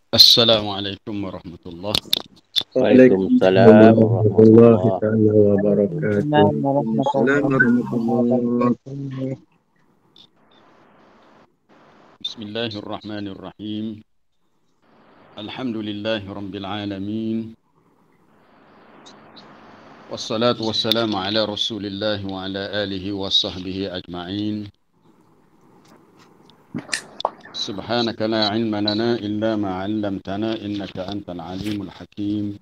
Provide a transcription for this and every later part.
Assalamualaikum warahmatullahi wabarakatuh. Waalaikumsalam warahmatullahi warahmatullahi taala wabarakatuh. Waalaikumsalam warahmatullahi Assalamualaikum. wabarakatuh. Bismillahirrahmanirrahim. Alhamdulillahi rabbil alamin. Wassalatu wassalamu ala Rasulillah wa ala alihi wa sahbihi ajma'in. Subhanaka la ilma lana illa ma 'allamtana innaka antal alimul hakim.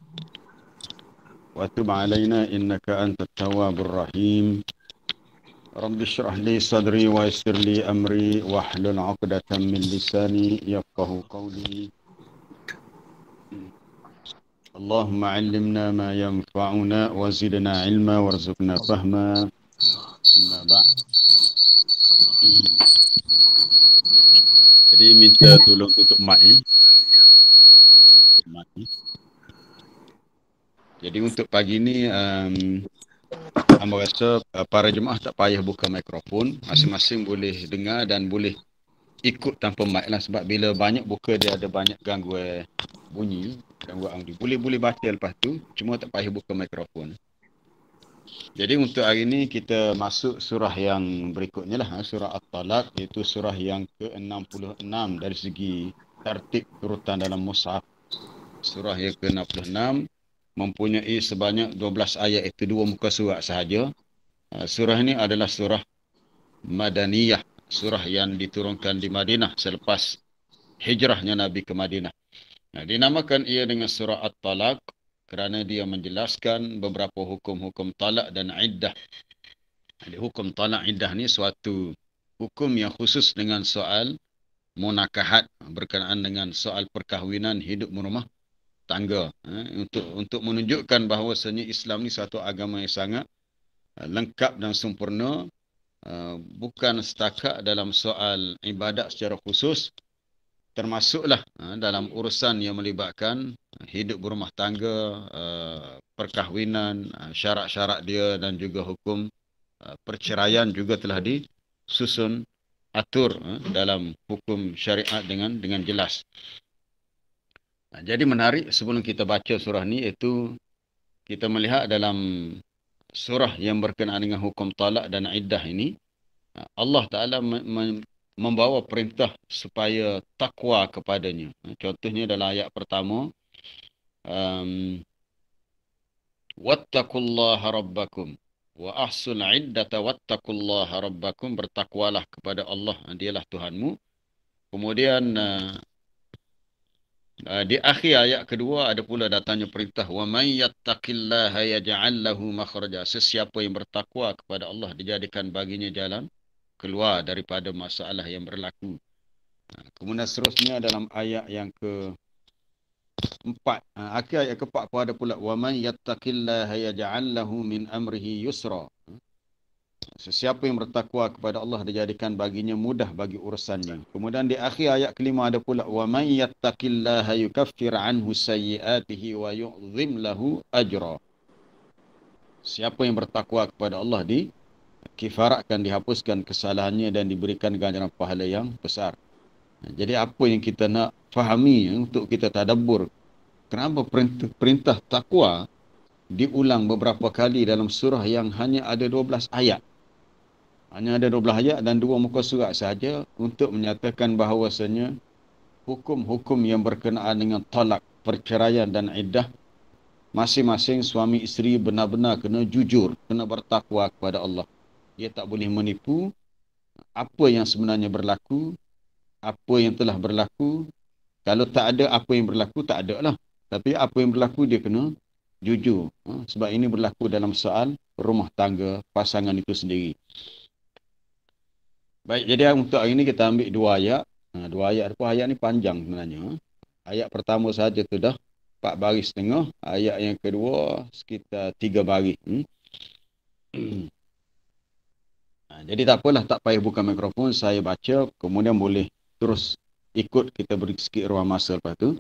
Wa tub 'alaina innaka antat tawwabur rahim. Rabbi shrah li sadri wa yassir li amri wahlul 'uqdatam min lisani yafqahu qawli. Allahumma 'allimna ma yanfa'una wa zidna 'ilma warzuqna fahma. Amma ba'd. Jadi minta tolong tutup mic Tutup mic. Jadi untuk pagi ni hamba rasa para jemaah tak payah buka mikrofon, masing-masing boleh dengar dan boleh ikut tanpa mic lah, sebab bila banyak buka dia ada banyak gangguan bunyi, gangguan audio. Boleh baca lepas tu, cuma tak payah buka mikrofon. Jadi untuk hari ni kita masuk surah yang berikutnya lah, surah At-Talaq, iaitu surah yang ke-66 dari segi tertib urutan dalam mushaf. Surah yang ke-66 mempunyai sebanyak 12 ayat, itu 2 muka surat sahaja. Surah ini adalah surah Madaniyah, surah yang diturunkan di Madinah selepas hijrahnya Nabi ke Madinah. Dinamakan ia dengan surah At-Talaq kerana dia menjelaskan beberapa hukum-hukum talak dan iddah. Jadi hukum talak iddah ni suatu hukum yang khusus dengan soal munakahat, berkenaan dengan soal perkahwinan hidup berumah tangga, untuk menunjukkan bahawasanya Islam ni satu agama yang sangat lengkap dan sempurna, bukan setakat dalam soal ibadat secara khusus, termasuklah dalam urusan yang melibatkan hidup berumah tangga, perkahwinan, syarat-syarat dia dan juga hukum perceraian juga telah disusun atur dalam hukum syariat dengan jelas. Jadi menarik sebelum kita baca surah ni, iaitu kita melihat dalam surah yang berkenaan dengan hukum talak dan iddah ini, Allah Ta'ala membawa perintah supaya takwa kepadanya. Contohnya dalam ayat pertama, wattaqullaha rabbakum wa ahsul iddata wattaqullaha rabbakum, bertakwalah kepada Allah, dialah Tuhanmu. Kemudian di akhir ayat kedua ada pula datangnya perintah wa may yattaqillaha yaj'al lahu makhraja, sesiapa yang bertakwa kepada Allah dijadikan baginya jalan keluar daripada masalah yang berlaku. Kemudian seterusnya dalam ayat yang ke-4, akhir ayat ke-4 pun ada pula, wa man yattaqillaha yaj'al lahu min amrihi yusra. Sesiapa yang bertakwa kepada Allah dijadikan baginya mudah bagi urusannya. Kemudian di akhir ayat kelima ada pula, wa man yattaqillaha yukaffir anhu sayyi'atihi wa yu'zim lahu ajra. Siapa yang bertakwa kepada Allah dikifaratkan, dihapuskan kesalahannya dan diberikan ganjaran pahala yang besar. Jadi apa yang kita nak fahami untuk kita tadabbur, kenapa perintah takwa diulang beberapa kali dalam surah yang hanya ada 12 ayat. Hanya ada 12 ayat dan 2 muka surat sahaja untuk menyatakan bahawasanya hukum-hukum yang berkenaan dengan talak, perceraian dan iddah, masing-masing suami isteri benar-benar kena jujur, kena bertakwa kepada Allah. Dia tak boleh menipu apa yang sebenarnya berlaku, apa yang telah berlaku. Kalau tak ada apa yang berlaku, tak ada lah. Tapi apa yang berlaku dia kena jujur. Sebab ini berlaku dalam soal rumah tangga pasangan itu sendiri. Baik, jadi untuk hari ini kita ambil 2 ayat. 2 ayat apa? Ayat ni panjang sebenarnya. Ayat pertama saja tu dah 4 baris setengah. Ayat yang kedua sekitar 3 baris. Jadi tak apalah, tak payah buka mikrofon. Saya baca, kemudian boleh terus ikut, kita beri sikit ruang masa lepas tu.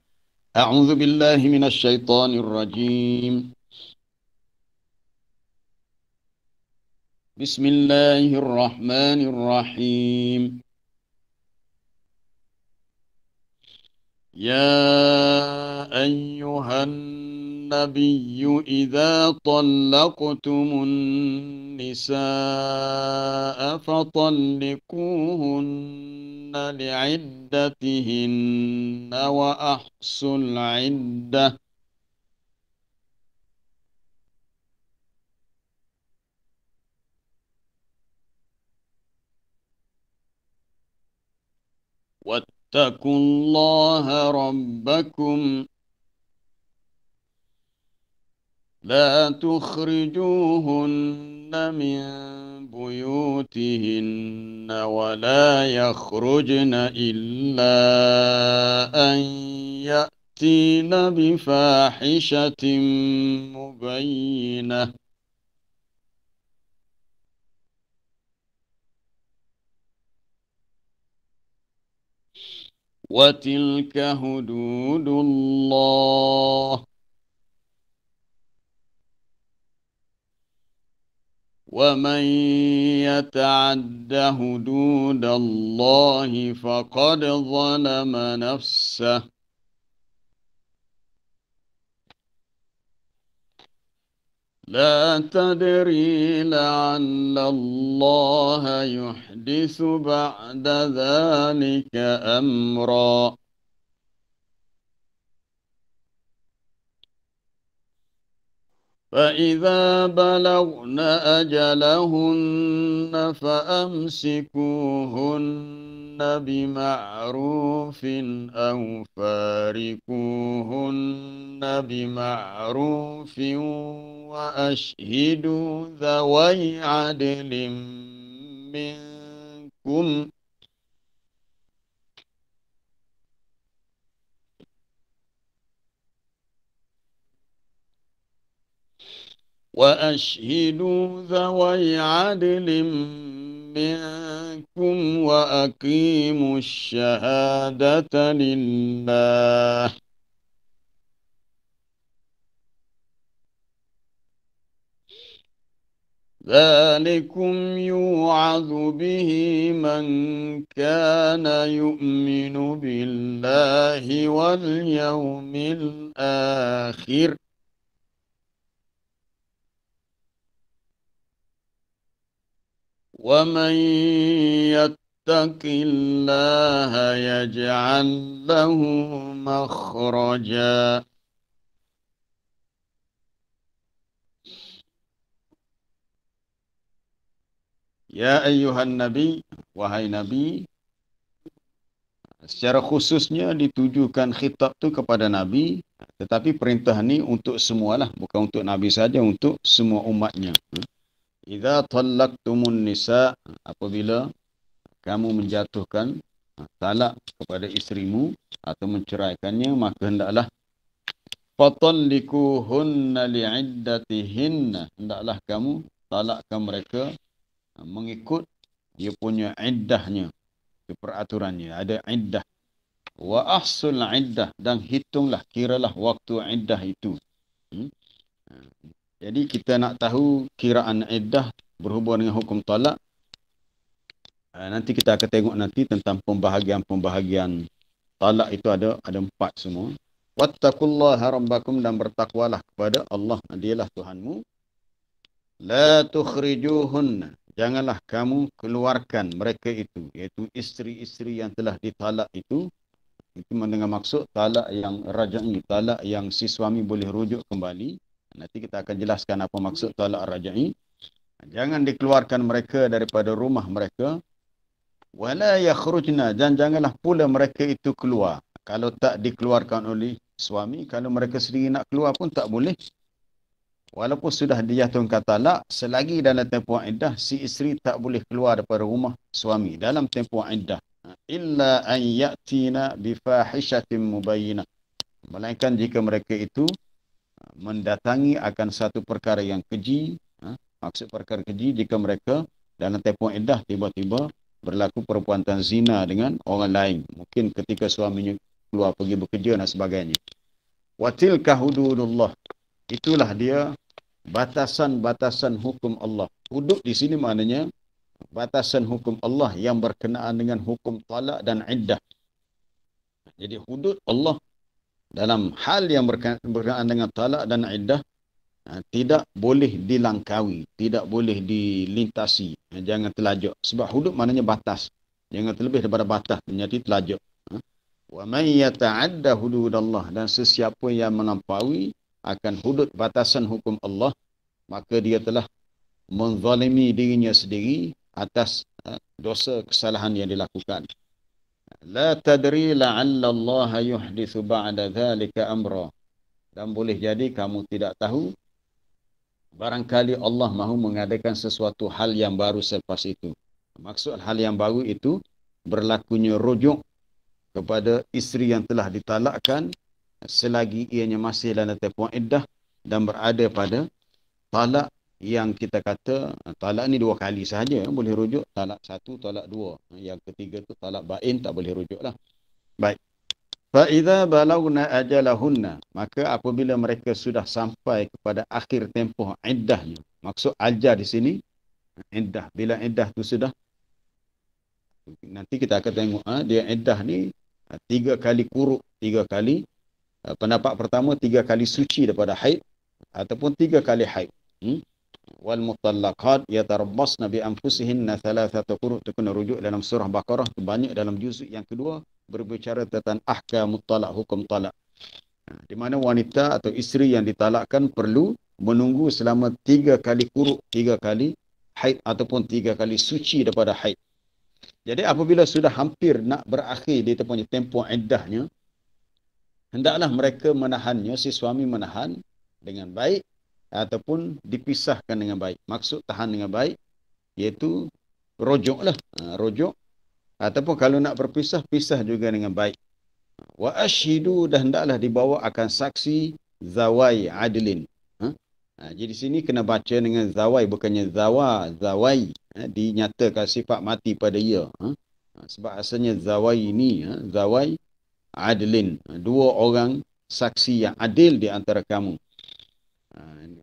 A'udzu billahi minasyaitonir rajim. Bismillahirrahmanirrahim. Ya ayyuhan nabiyyu idza talaqtumun nisaa fatalliquhunna li'iddatihinna wa ahsul 'iddah. واتقوا الله ربكم لا تخرجوهن من بيوتهن ولا يخرجن إلا أن يأتين بفاحشة مبينة وتلك حدود الله ومن يتعد حدود الله فقد ظلم نفسه لا تدري لعل الله يحدث بعد ذلك أمرا فإذا بلغن أجلهن فأمسكوهن بمعروف أو فارقوهن بمعروف وأشهدوا ذوي عدل منكم وأقيموا الشهادة لله ذلكم يوعظ به من كان يؤمن بالله واليوم الآخر ومن يتق الله يجعل له مخرجا Ya ayyuhan nabi, wahai nabi, secara khususnya ditujukan khitab tu kepada nabi, tetapi perintah ni untuk semualah, bukan untuk nabi saja, untuk semua umatnya. Idza talaqtumun nisa, apabila kamu menjatuhkan talak kepada isterimu atau menceraikannya, maka hendaklah fatallikuhunna li'iddatihinna, hendaklah kamu talakkan mereka mengikut dia punya iddahnya, peraturannya ada iddah. Wa ahsul iddah, dan hitunglah, kiralah waktu iddah itu. Jadi kita nak tahu kiraan iddah berhubung dengan hukum talak. Nanti kita akan tengok nanti tentang pembahagian talak itu ada 4 semua. Wattaqullaha rabbakum, dan bertakwalah kepada Allah, dialah Tuhanmu. La tukhrijuhunna, janganlah kamu keluarkan mereka itu, iaitu isteri-isteri yang telah ditalak itu. Itu dengan maksud talak yang raj'i, talak yang si suami boleh rujuk kembali. Nanti kita akan jelaskan apa maksud talak raj'i. Jangan dikeluarkan mereka daripada rumah mereka. Wala yakhrujna, dan janganlah pula mereka itu keluar. Kalau tak dikeluarkan oleh suami, kalau mereka sendiri nak keluar pun tak boleh. Walaupun sudah dijatuhkan talak, selagi dalam tempoh iddah, si isteri tak boleh keluar daripada rumah suami dalam tempoh iddah. Illa an ya'tina bifahishatin mubayyinah, melainkan jika mereka itu mendatangi akan satu perkara yang keji. Maksud perkara keji, jika mereka dalam tempoh iddah tiba-tiba berlaku perbuatan zina dengan orang lain, mungkin ketika suaminya keluar pergi bekerja dan sebagainya. Wa tilka hududullah, itulah dia batasan-batasan hukum Allah. Hudud di sini maknanya batasan hukum Allah yang berkenaan dengan hukum talak dan iddah. Jadi hudud Allah dalam hal yang berkenaan dengan talak dan iddah tidak boleh dilangkaui, tidak boleh dilintasi. Jangan terlajak. Sebab hudud maknanya batas. Jangan terlebih daripada batas, menjadi terlajak. Wa man yata'adda hududallah, dan sesiapa yang melampaui akan hudud batasan hukum Allah, maka dia telah menzalimi dirinya sendiri atas dosa kesalahan yang dilakukan. La tadri la'alla Allah yuhdithu ba'da dhalika amra, dan boleh jadi kamu tidak tahu, barangkali Allah mahu mengadakan sesuatu hal yang baru selepas itu. Maksud hal yang baru itu berlakunya rujuk kepada isteri yang telah ditalakkan selagi ianya masih dalam tempoh iddah dan berada pada talak yang kita kata talak ni 2 kali sahaja boleh rujuk, talak 1, talak 2. Yang ketiga tu talak bain, tak boleh rujuk lah. Baik. Fa idza balagna ajalahunna, maka apabila mereka sudah sampai kepada akhir tempoh iddahnya. Maksud ajal di sini iddah, bila iddah tu sudah, nanti kita akan tengok dia iddah ni 3 kali kuruk, 3 kali. Pendapat pertama 3 kali suci daripada haid ataupun 3 kali haid. Wal mutallaqat yatarabbasna bi anfusihinna thalathata quru', itu kena rujuk dalam surah Baqarah, tu banyak dalam juzuk yang kedua berbicara tentang ahkamut talak, hukum talak. Di mana wanita atau isteri yang ditalakkan perlu menunggu selama 3 kali quru', 3 kali haid ataupun 3 kali suci daripada haid. Jadi apabila sudah hampir nak berakhir di tempoh iddahnya, hendaklah mereka menahannya, si suami menahan dengan baik ataupun dipisahkan dengan baik. Maksud tahan dengan baik iaitu rojoklah, rojok, ataupun kalau nak berpisah, pisah juga dengan baik. Wa ashidu, dan hendaklah dibawa akan saksi zawai adlin. Jadi sini kena baca dengan zawai, bukannya zawai. Dinyatakan sifat mati pada ia. Sebab asalnya zawai ini, zawai adlin, 2 orang saksi yang adil di antara kamu.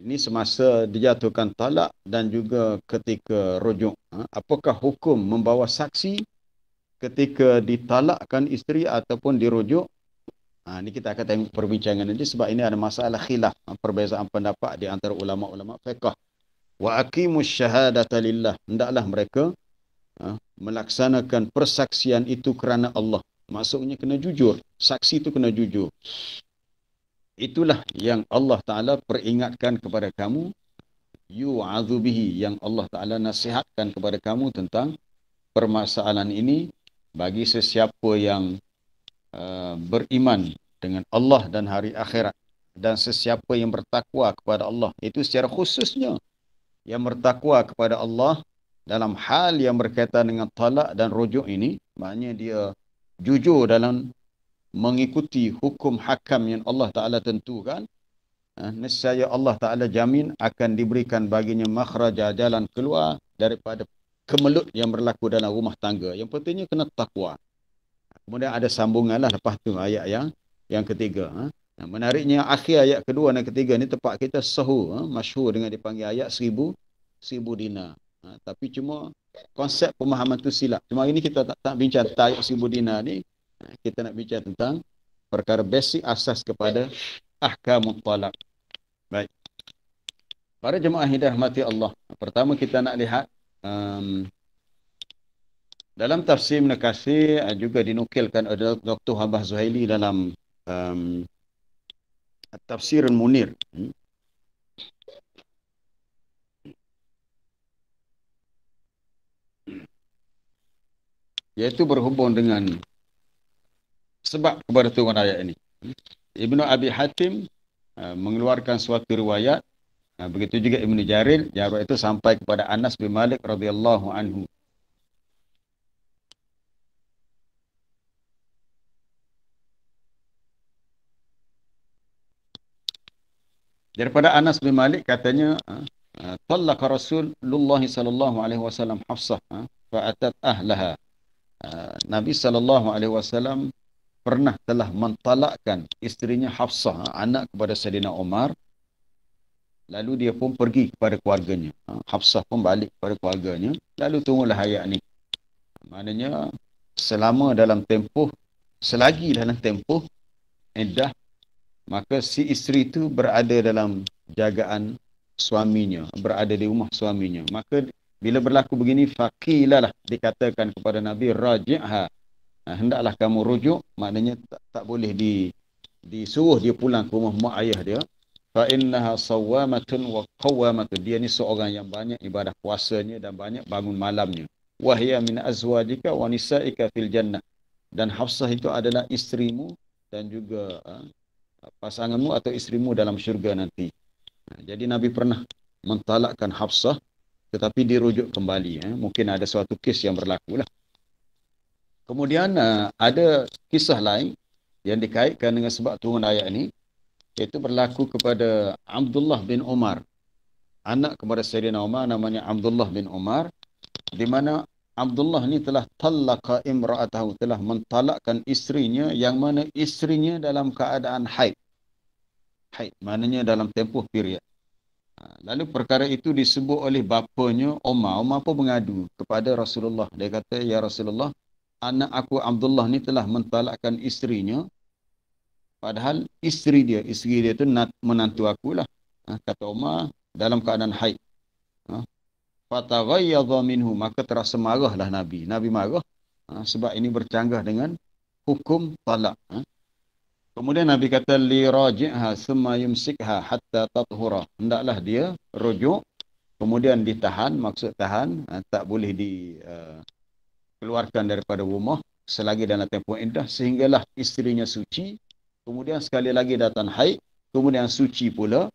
Ini semasa dijatuhkan talak dan juga ketika rujuk. Apakah hukum membawa saksi ketika ditalakkan isteri ataupun dirujuk? Ini kita akan tengok perbincangan nanti, sebab ini ada masalah khilaf, perbezaan pendapat di antara ulama-ulama fiqh. Wa aqimus syahadata lillah, hendaklah mereka melaksanakan persaksian itu kerana Allah. Maksudnya kena jujur, saksi itu kena jujur. Itulah yang Allah Ta'ala peringatkan kepada kamu, yu'adhu bihi, yang Allah Ta'ala nasihatkan kepada kamu tentang permasalahan ini bagi sesiapa yang beriman dengan Allah dan hari akhirat, dan sesiapa yang bertakwa kepada Allah. Itu secara khususnya yang bertakwa kepada Allah dalam hal yang berkaitan dengan talak dan rujuk ini, maknanya dia jujur dalam mengikuti hukum hakam yang Allah Ta'ala tentukan, nescaya Allah Ta'ala jamin akan diberikan baginya makhraja, jalan keluar daripada kemelut yang berlaku dalam rumah tangga. Yang pentingnya kena takwa. Kemudian ada sambungan lah lepas tu ayat yang ketiga. Menariknya akhir ayat kedua dan ketiga ni tempat kita sahur, masyhur dengan dipanggil ayat 1000 dinar. Tapi cuma konsep pemahaman tu silap. Cuma hari ni kita tak bincang tentang ayat 1000 dinar ni. Kita nak bincang tentang perkara basic asas kepada ahkamut talaq. Baik. Para jemaah yang dirahmati Allah. Pertama kita nak lihat dalam tafsir Ibn Katsir juga dinukilkan oleh Dr. Habah Zuhaili dalam Tafsir Munir. Iaitu berhubung dengan sebab kepada turun ayat ini. Ibnu Abi Hatim mengeluarkan suatu riwayat, begitu juga Ibnu Jarir, riwayat itu sampai kepada Anas bin Malik radhiyallahu anhu. Daripada Anas bin Malik katanya, talaqa Rasulullah sallallahu alaihi wasallam Hafsah fa atat ahlaha. Nabi sallallahu alaihi wasallam pernah telah mentalakkan isterinya Hafsah, anak kepada Saidina Umar. Lalu dia pun pergi kepada keluarganya. Hafsah pun balik kepada keluarganya. Lalu tunggulah ayat ni. Maknanya selagi dalam tempoh iddah, maka si isteri itu berada dalam jagaan suaminya, berada di rumah suaminya. Maka bila berlaku begini, faqilalah, dikatakan kepada Nabi, raji'ha, hendaklah kamu rujuk. Maknanya tak boleh disuruh dia pulang ke rumah mak ayah dia. Fa innaha sawwamatun wa qawwamatun. Dia ni seorang yang banyak ibadah puasanya dan banyak bangun malamnya. Wa hiya min azwajika wa nisa'ika fil jannah. Dan Hafsah itu adalah isterimu dan juga pasanganmu atau isterimu dalam syurga nanti. Jadi Nabi pernah mentalakkan Hafsah, tetapi dirujuk kembali. Mungkin ada suatu kes yang berlaku lah. Kemudian ada kisah lain yang dikaitkan dengan sebab turun ayat ini, iaitu berlaku kepada Abdullah bin Umar. Anak kepada Sayyidina Umar namanya Abdullah bin Umar, di mana Abdullah ni telah talaqa imra'atahu, telah mentalakkan isterinya, yang mana isterinya dalam keadaan haid. Haid, maknanya dalam tempoh period. Lalu perkara itu disebut oleh bapanya Umar. Umar pun mengadu kepada Rasulullah. Dia kata, ya Rasulullah, anak aku Abdullah ni telah mentalakkan isterinya, padahal isteri dia itu menantu akulah. Kata Umar, dalam keadaan haid. Fataghayyadha minhu, maka terasa marahlah Nabi. Nabi marah sebab ini bercanggah dengan hukum talak. Kemudian Nabi kata, li raji'ha summa yumsikha hatta tathura. Hendaklah dia rujuk, kemudian ditahan, maksud tahan, tak boleh dikeluarkan daripada rumah selagi dalam tempoh iddah, sehinggalah isterinya suci. Kemudian sekali lagi datang haid, kemudian suci pula.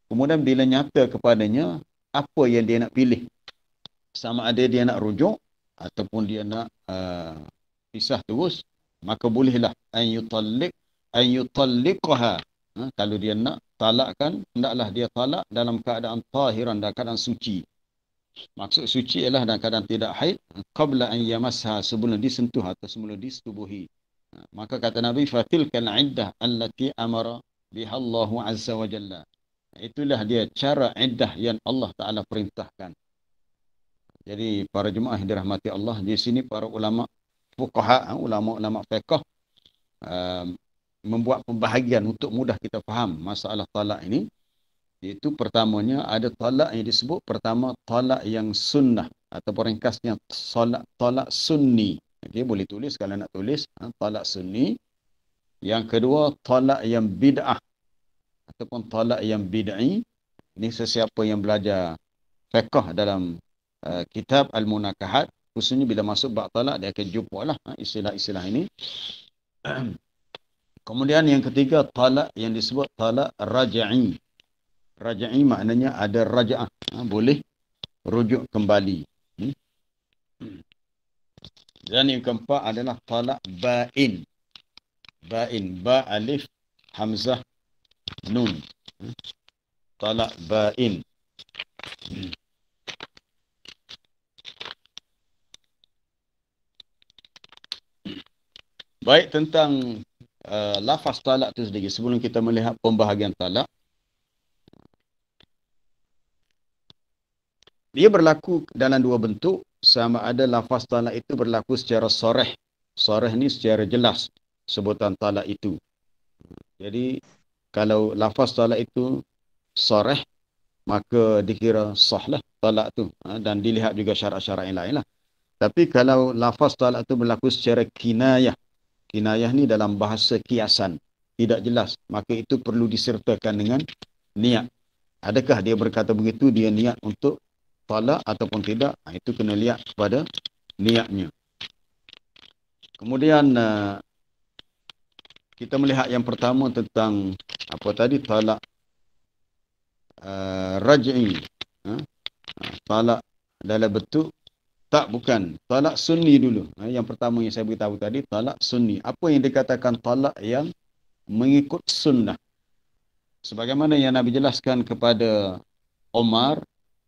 Kemudian bila nyata kepadanya apa yang dia nak pilih, sama ada dia nak rujuk ataupun dia nak pisah terus, maka bolehlah an yutalliqaha. Kalau dia nak talakkan, hendaklah dia talak dalam keadaan tahiran, dalam keadaan suci. Maksud suci ialah dalam keadaan tidak haid, qabla an yamasha, sebelum disentuh atau sebelum disetubuhi. Maka kata Nabi, fatilkal iddah allati amara biha Allahu azza wa jalla. Itulah dia cara iddah yang Allah Ta'ala perintahkan. Jadi para jemaah yang dirahmati Allah, di sini para ulama fuqaha, ulama-ulama fiqh membuat pembahagian untuk mudah kita faham masalah talak ini. Iaitu pertamanya ada talak yang disebut, pertama talak yang sunnah, atau ringkasnya talak sunni. Okay, boleh tulis kalau nak tulis, talak sunni. Yang kedua talak yang bid'ah ataupun talak yang bid'i. Ini sesiapa yang belajar fiqh dalam kitab Al-Munakahat, khususnya bila masuk bab talak, dia akan jumpa lah istilah-istilah ini. Kemudian yang ketiga talak yang disebut talak raj'i. Raj'i maknanya ada raja'ah, boleh rujuk kembali. Dan yang keempat adalah talak ba'in. Ba'in. Ba alif hamzah nun. Talak ba'in. Baik, tentang lafaz talak itu sendiri. Sebelum kita melihat pembahagian talak, dia berlaku dalam dua bentuk. Sama ada lafaz talak itu berlaku secara soreh. Soreh ni secara jelas sebutan talak itu. Jadi kalau lafaz talak itu soreh, maka dikira sahlah talak tu, dan dilihat juga syarat-syarat yang lain lah. Tapi kalau lafaz talak itu berlaku secara kinayah, kinayah ni dalam bahasa kiasan, tidak jelas, maka itu perlu disertakan dengan niat. Adakah dia berkata begitu, dia niat untuk talak ataupun tidak, itu kena lihat kepada niatnya. Kemudian kita melihat yang pertama tentang apa tadi, talak raj'i. Talak dalam bentuk tak, bukan. Talak sunni dulu. Yang pertama yang saya beritahu tadi, talak sunni. Apa yang dikatakan talak yang mengikut sunnah? Sebagaimana yang Nabi jelaskan kepada Omar,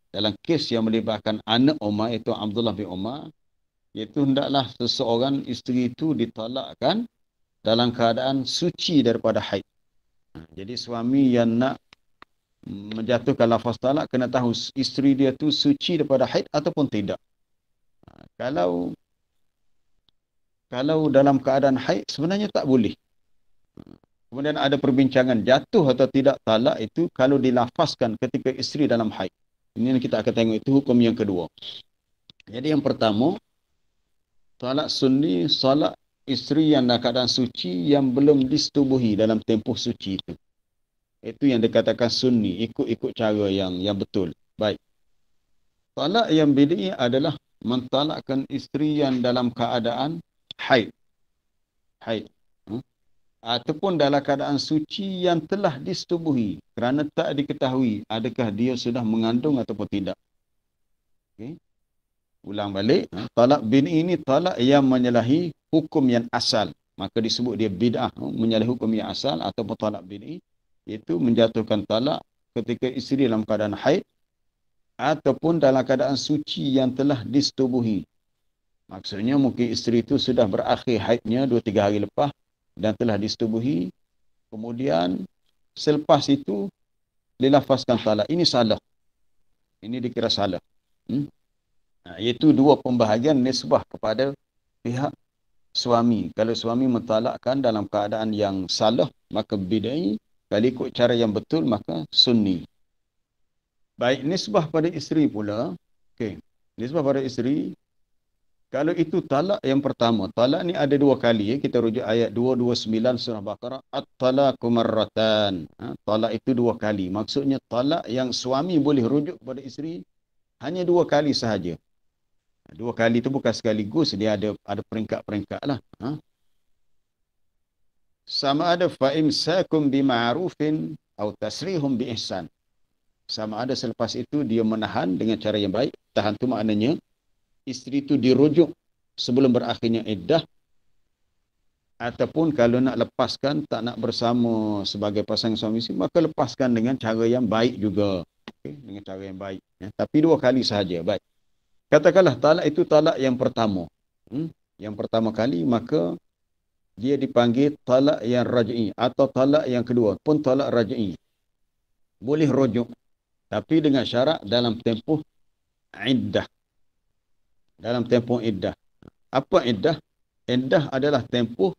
dalam kes yang melibatkan anak Omar, iaitu Abdullah bin Omar, iaitu hendaklah seseorang isteri itu ditalakkan dalam keadaan suci daripada haid. Jadi suami yang nak menjatuhkan lafaz talak kena tahu isteri dia tu suci daripada haid ataupun tidak. Kalau dalam keadaan haid sebenarnya tak boleh. Kemudian ada perbincangan jatuh atau tidak talak itu kalau dilafazkan ketika isteri dalam haid. Ini yang kita akan tengok, itu hukum yang kedua. Jadi yang pertama, talak sunni, talak isteri yang dalam keadaan suci yang belum disetubuhi dalam tempoh suci itu. Itu yang dikatakan sunni, ikut cara yang betul. Baik. Talak yang bid'i adalah mentalakkan isteri yang dalam keadaan haid. Haid. Ataupun dalam keadaan suci yang telah disetubuhi kerana tak diketahui adakah dia sudah mengandung ataupun tidak. Okay. Ulang balik. Talak bid'i ini talak yang menyalahi hukum yang asal. Maka disebut dia bid'ah, menyalahi hukum yang asal, ataupun talak bid'i. Itu menjatuhkan talak ketika isteri dalam keadaan haid ataupun dalam keadaan suci yang telah disetubuhi. Maksudnya mungkin isteri itu sudah berakhir haidnya 2-3 hari lepas dan telah disetubuhi. Kemudian selepas itu dilafazkan talak. Ini salah. Ini dikira salah. Iaitu dua pembahagian nisbah kepada pihak suami. Kalau suami mentalakkan dalam keadaan yang salah, maka bid'i. Kalau ikut cara yang betul, maka sunni. Baik, nisbah pada isteri pula. Okey, nisbah pada isteri, kalau itu talak yang pertama. Talak ni ada dua kali. Kita rujuk ayat 229 surah Baqarah. At-talaqu marratan. Talak itu dua kali. Maksudnya talak yang suami boleh rujuk kepada isteri hanya dua kali sahaja. Dua kali itu bukan sekaligus. Dia ada peringkat-peringkat lah. Sama ada fa'imsakum bima'rufin atau tasrihum bi ihsan. Sama ada selepas itu dia menahan dengan cara yang baik. Tahan tu maknanya isteri itu dirujuk sebelum berakhirnya iddah, ataupun kalau nak lepaskan, tak nak bersama sebagai pasangan suami isteri, maka lepaskan dengan cara yang baik juga. Okay? Dengan cara yang baik. Ya. Tapi dua kali sahaja. Baik. Katakanlah talak itu talak yang pertama. Yang pertama kali, maka dia dipanggil talak yang raj'i, atau talak yang kedua pun talak raj'i. Boleh rujuk, tapi dengan syarat dalam tempoh iddah. Dalam tempoh iddah. Apa iddah? Iddah adalah tempoh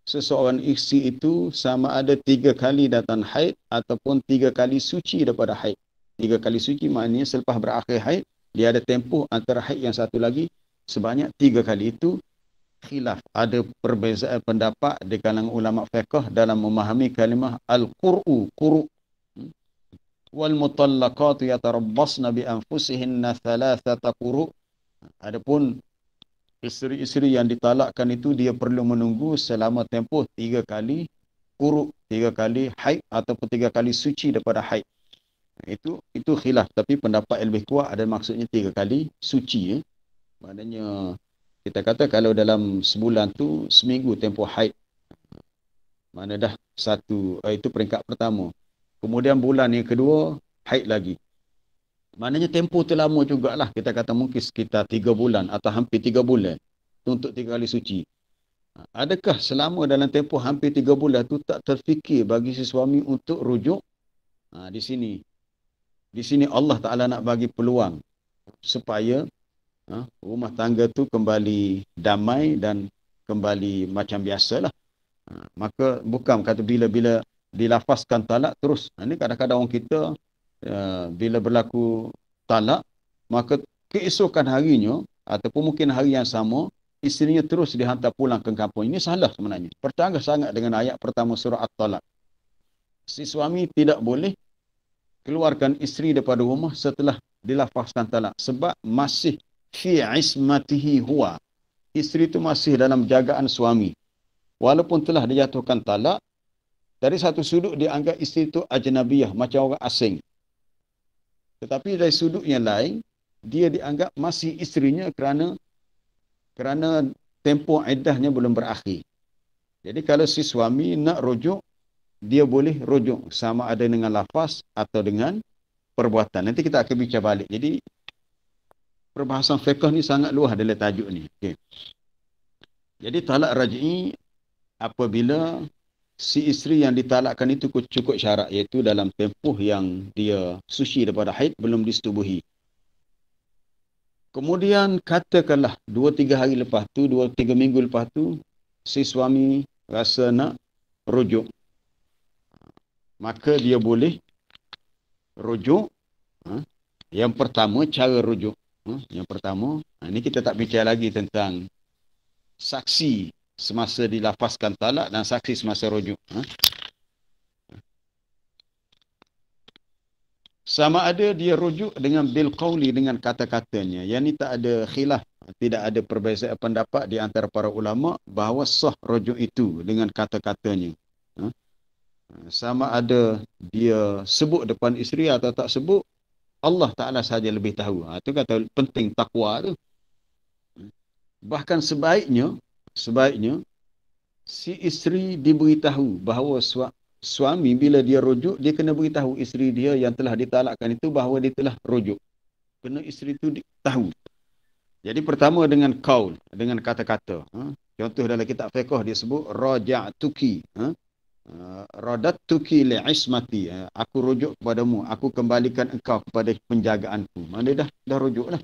seseorang isteri itu sama ada 3 kali datang haid ataupun 3 kali suci daripada haid. 3 kali suci maknanya selepas berakhir haid, dia ada tempoh antara haid yang satu lagi sebanyak 3 kali. Itu khilaf. Ada perbezaan pendapat di kalangan ulama fiqh dalam memahami kalimah al-qur'u, quru'. Wal mutallaqatu yatarabbasna bi anfusihinna thalathata quru'. Adapun isteri-isteri yang ditalakkan itu dia perlu menunggu selama tempoh 3 kali quru', 3 kali haid ataupun 3 kali suci daripada haid. Itu khilaf, tapi pendapat yang lebih kuat ada maksudnya 3 kali suci. Maknanya Kita kata kalau dalam sebulan tu seminggu tempoh haid. Mana dah satu, itu peringkat pertama. Kemudian bulan yang kedua, haid lagi. Maknanya tempoh tu lama jugalah. Kita kata mungkin sekitar 3 bulan atau hampir 3 bulan untuk 3 kali suci. Adakah selama dalam tempoh hampir 3 bulan tu tak terfikir bagi si suami untuk rujuk? Di sini. Di sini Allah Ta'ala nak bagi peluang supaya rumah tangga tu kembali damai dan kembali macam biasalah. Maka bukan kata bila-bila dilafazkan talak terus. Ini kadang-kadang orang kita bila berlaku talak, maka keesokan harinya ataupun mungkin hari yang sama, isterinya terus dihantar pulang ke kampung. Ini salah sebenarnya. Bercanggah sangat dengan ayat pertama surah At-Talaq. Si suami tidak boleh keluarkan isteri daripada rumah setelah dilafazkan talak sebab masih fi ismatihi huwa. Isteri itu masih dalam jagaan suami. Walaupun telah dijatuhkan talak, dari satu sudut dia anggap isteri itu ajnabiyah, macam orang asing. Tetapi dari sudut yang lain, dia dianggap masih isterinya kerana tempoh iddahnya belum berakhir. Jadi kalau si suami nak rujuk, dia boleh rujuk sama ada dengan lafaz atau dengan perbuatan. Nanti kita akan bincang balik. Jadi perbahasan fiqh ni sangat luas dalam tajuk ni. Okay. Jadi talak raj'i apabila si isteri yang ditalakkan itu cukup syarat, iaitu dalam tempoh yang dia suci daripada haid belum disetubuhi. Kemudian katakanlah 2-3 hari lepas tu, 2-3 minggu lepas tu, si suami rasa nak rujuk. Maka dia boleh rujuk. Yang pertama, cara rujuk. Yang pertama, ini kita tak bincang lagi tentang saksi semasa dilafazkan talak dan saksi semasa rujuk. Sama ada dia rujuk dengan bil qawli, dengan kata-katanya. Yang ni tak ada khilaf, tidak ada perbezaan pendapat di antara para ulama bahawa sah rujuk itu dengan kata-katanya. Sama ada dia sebut depan isteri atau tak sebut, Allah Ta'ala sahaja lebih tahu. Itu kata penting takwa tu. Bahkan sebaiknya si isteri diberitahu bahawa suami bila dia rujuk, dia kena beritahu isteri dia yang telah ditalakkan itu bahawa dia telah rujuk. Kena isteri itu tahu. Jadi pertama dengan qaul, dengan kata-kata. Contoh dalam kitab fiqh dia sebut raja'tuki. Radattuki li'ismati. Aku rujuk kepadamu, aku kembalikan engkau kepada penjagaanku. Mana dah rujuk lah.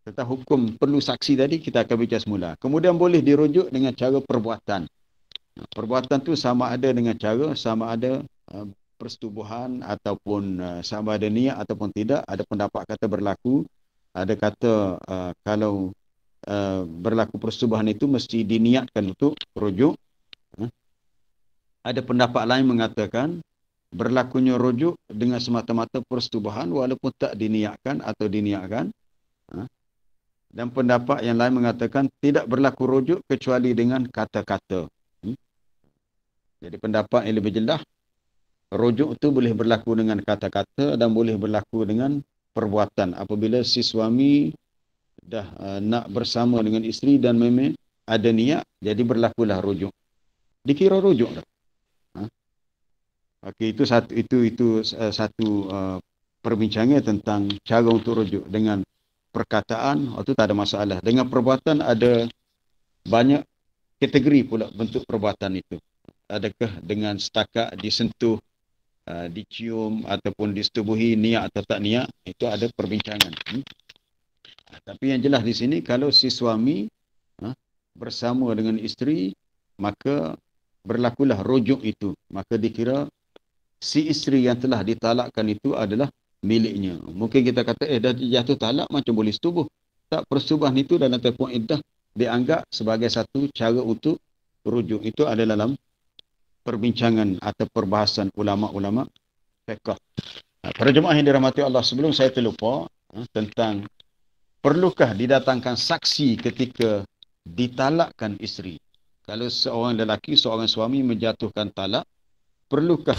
Tentang hukum perlu saksi tadi kita akan bincang semula. Kemudian boleh dirujuk dengan cara perbuatan. Perbuatan tu sama ada dengan cara, sama ada persetubuhan ataupun sama ada niat ataupun tidak. Ada pendapat kata berlaku. Ada kata kalau berlaku persetubuhan itu mesti diniatkan untuk rujuk. Ada pendapat lain mengatakan berlakunya rujuk dengan semata-mata persetubuhan walaupun tak diniatkan atau diniatkan. Dan pendapat yang lain mengatakan tidak berlaku rujuk kecuali dengan kata-kata. Jadi pendapat yang lebih jelas, rujuk itu boleh berlaku dengan kata-kata dan boleh berlaku dengan perbuatan. Apabila si suami dah nak bersama dengan isteri dan memang ada niat, jadi berlakulah rujuk. Dikira rujuk dah. Okey, itu satu perbincangan tentang cara untuk rujuk. Dengan perkataan, itu tak ada masalah. Dengan perbuatan ada banyak kategori pula bentuk perbuatan itu. Adakah dengan setakat disentuh, dicium ataupun disetubuhi, niat atau tak niat, itu ada perbincangan. Tapi yang jelas di sini, kalau si suami bersama dengan isteri, maka berlakulah rujuk itu. Maka dikira si isteri yang telah ditalakkan itu adalah miliknya. Mungkin kita kata, dah jatuh talak macam boleh setubuh. Tak, persetubuhan itu dalam tempoh iddah dianggap sebagai satu cara untuk rujuk. Itu ada dalam perbincangan atau perbahasan ulama-ulama fiqh. Para jemaah yang dirahmati Allah, sebelum saya terlupa tentang perlukah didatangkan saksi ketika ditalakkan isteri. Kalau seorang lelaki, seorang suami menjatuhkan talak, perlukah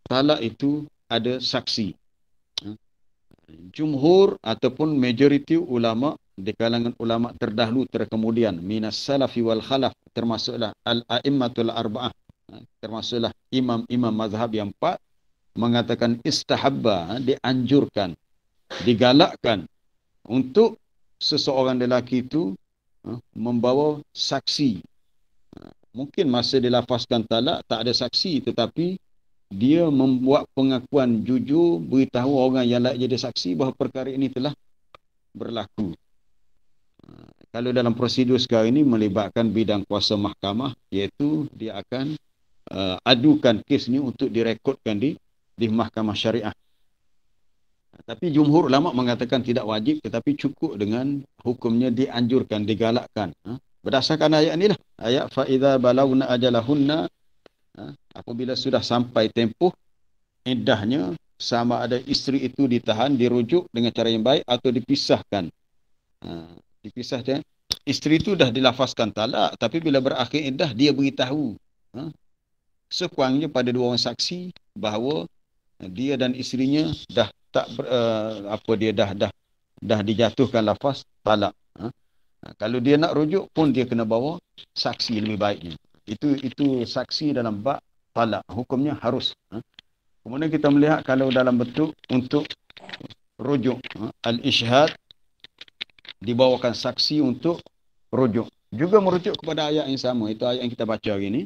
talak itu ada saksi? Jumhur ataupun majoriti ulama di kalangan ulama terdahulu terkemudian minas salafi wal khalaf, termasuklah al-a'immatul arba'ah, termasuklah imam-imam mazhab yang empat, mengatakan istahabba, dianjurkan, digalakkan untuk seseorang lelaki itu membawa saksi. Mungkin masa dilafazkan talak tak ada saksi, tetapi dia membuat pengakuan jujur, beritahu orang yang layak jadi saksi bahawa perkara ini telah berlaku. Kalau dalam prosedur sekarang ini melibatkan bidang kuasa mahkamah, iaitu dia akan adukan kes ni untuk direkodkan di mahkamah syariah. Tapi jumhur ulama mengatakan tidak wajib, tetapi cukup dengan hukumnya dianjurkan, digalakkan. Berdasarkan ayat inilah, ayat fa'idha balawna ajalahunna, apabila sudah sampai tempoh iddahnya, sama ada isteri itu ditahan, dirujuk dengan cara yang baik atau dipisahkan. Dipisahkan. Isteri itu dah dilafazkan talak, tapi bila berakhir iddah dia beritahu sekurangnya pada dua orang saksi bahawa dia dan isterinya dah tak dah dijatuhkan lafaz talak. Kalau dia nak rujuk pun dia kena bawa saksi lebih baiknya. Itu saksi dalam bab talak, hukumnya harus. Kemudian kita melihat kalau dalam bentuk untuk rujuk, al-ishhad, dibawakan saksi untuk rujuk. Juga merujuk kepada ayat yang sama, itu ayat yang kita baca hari ini.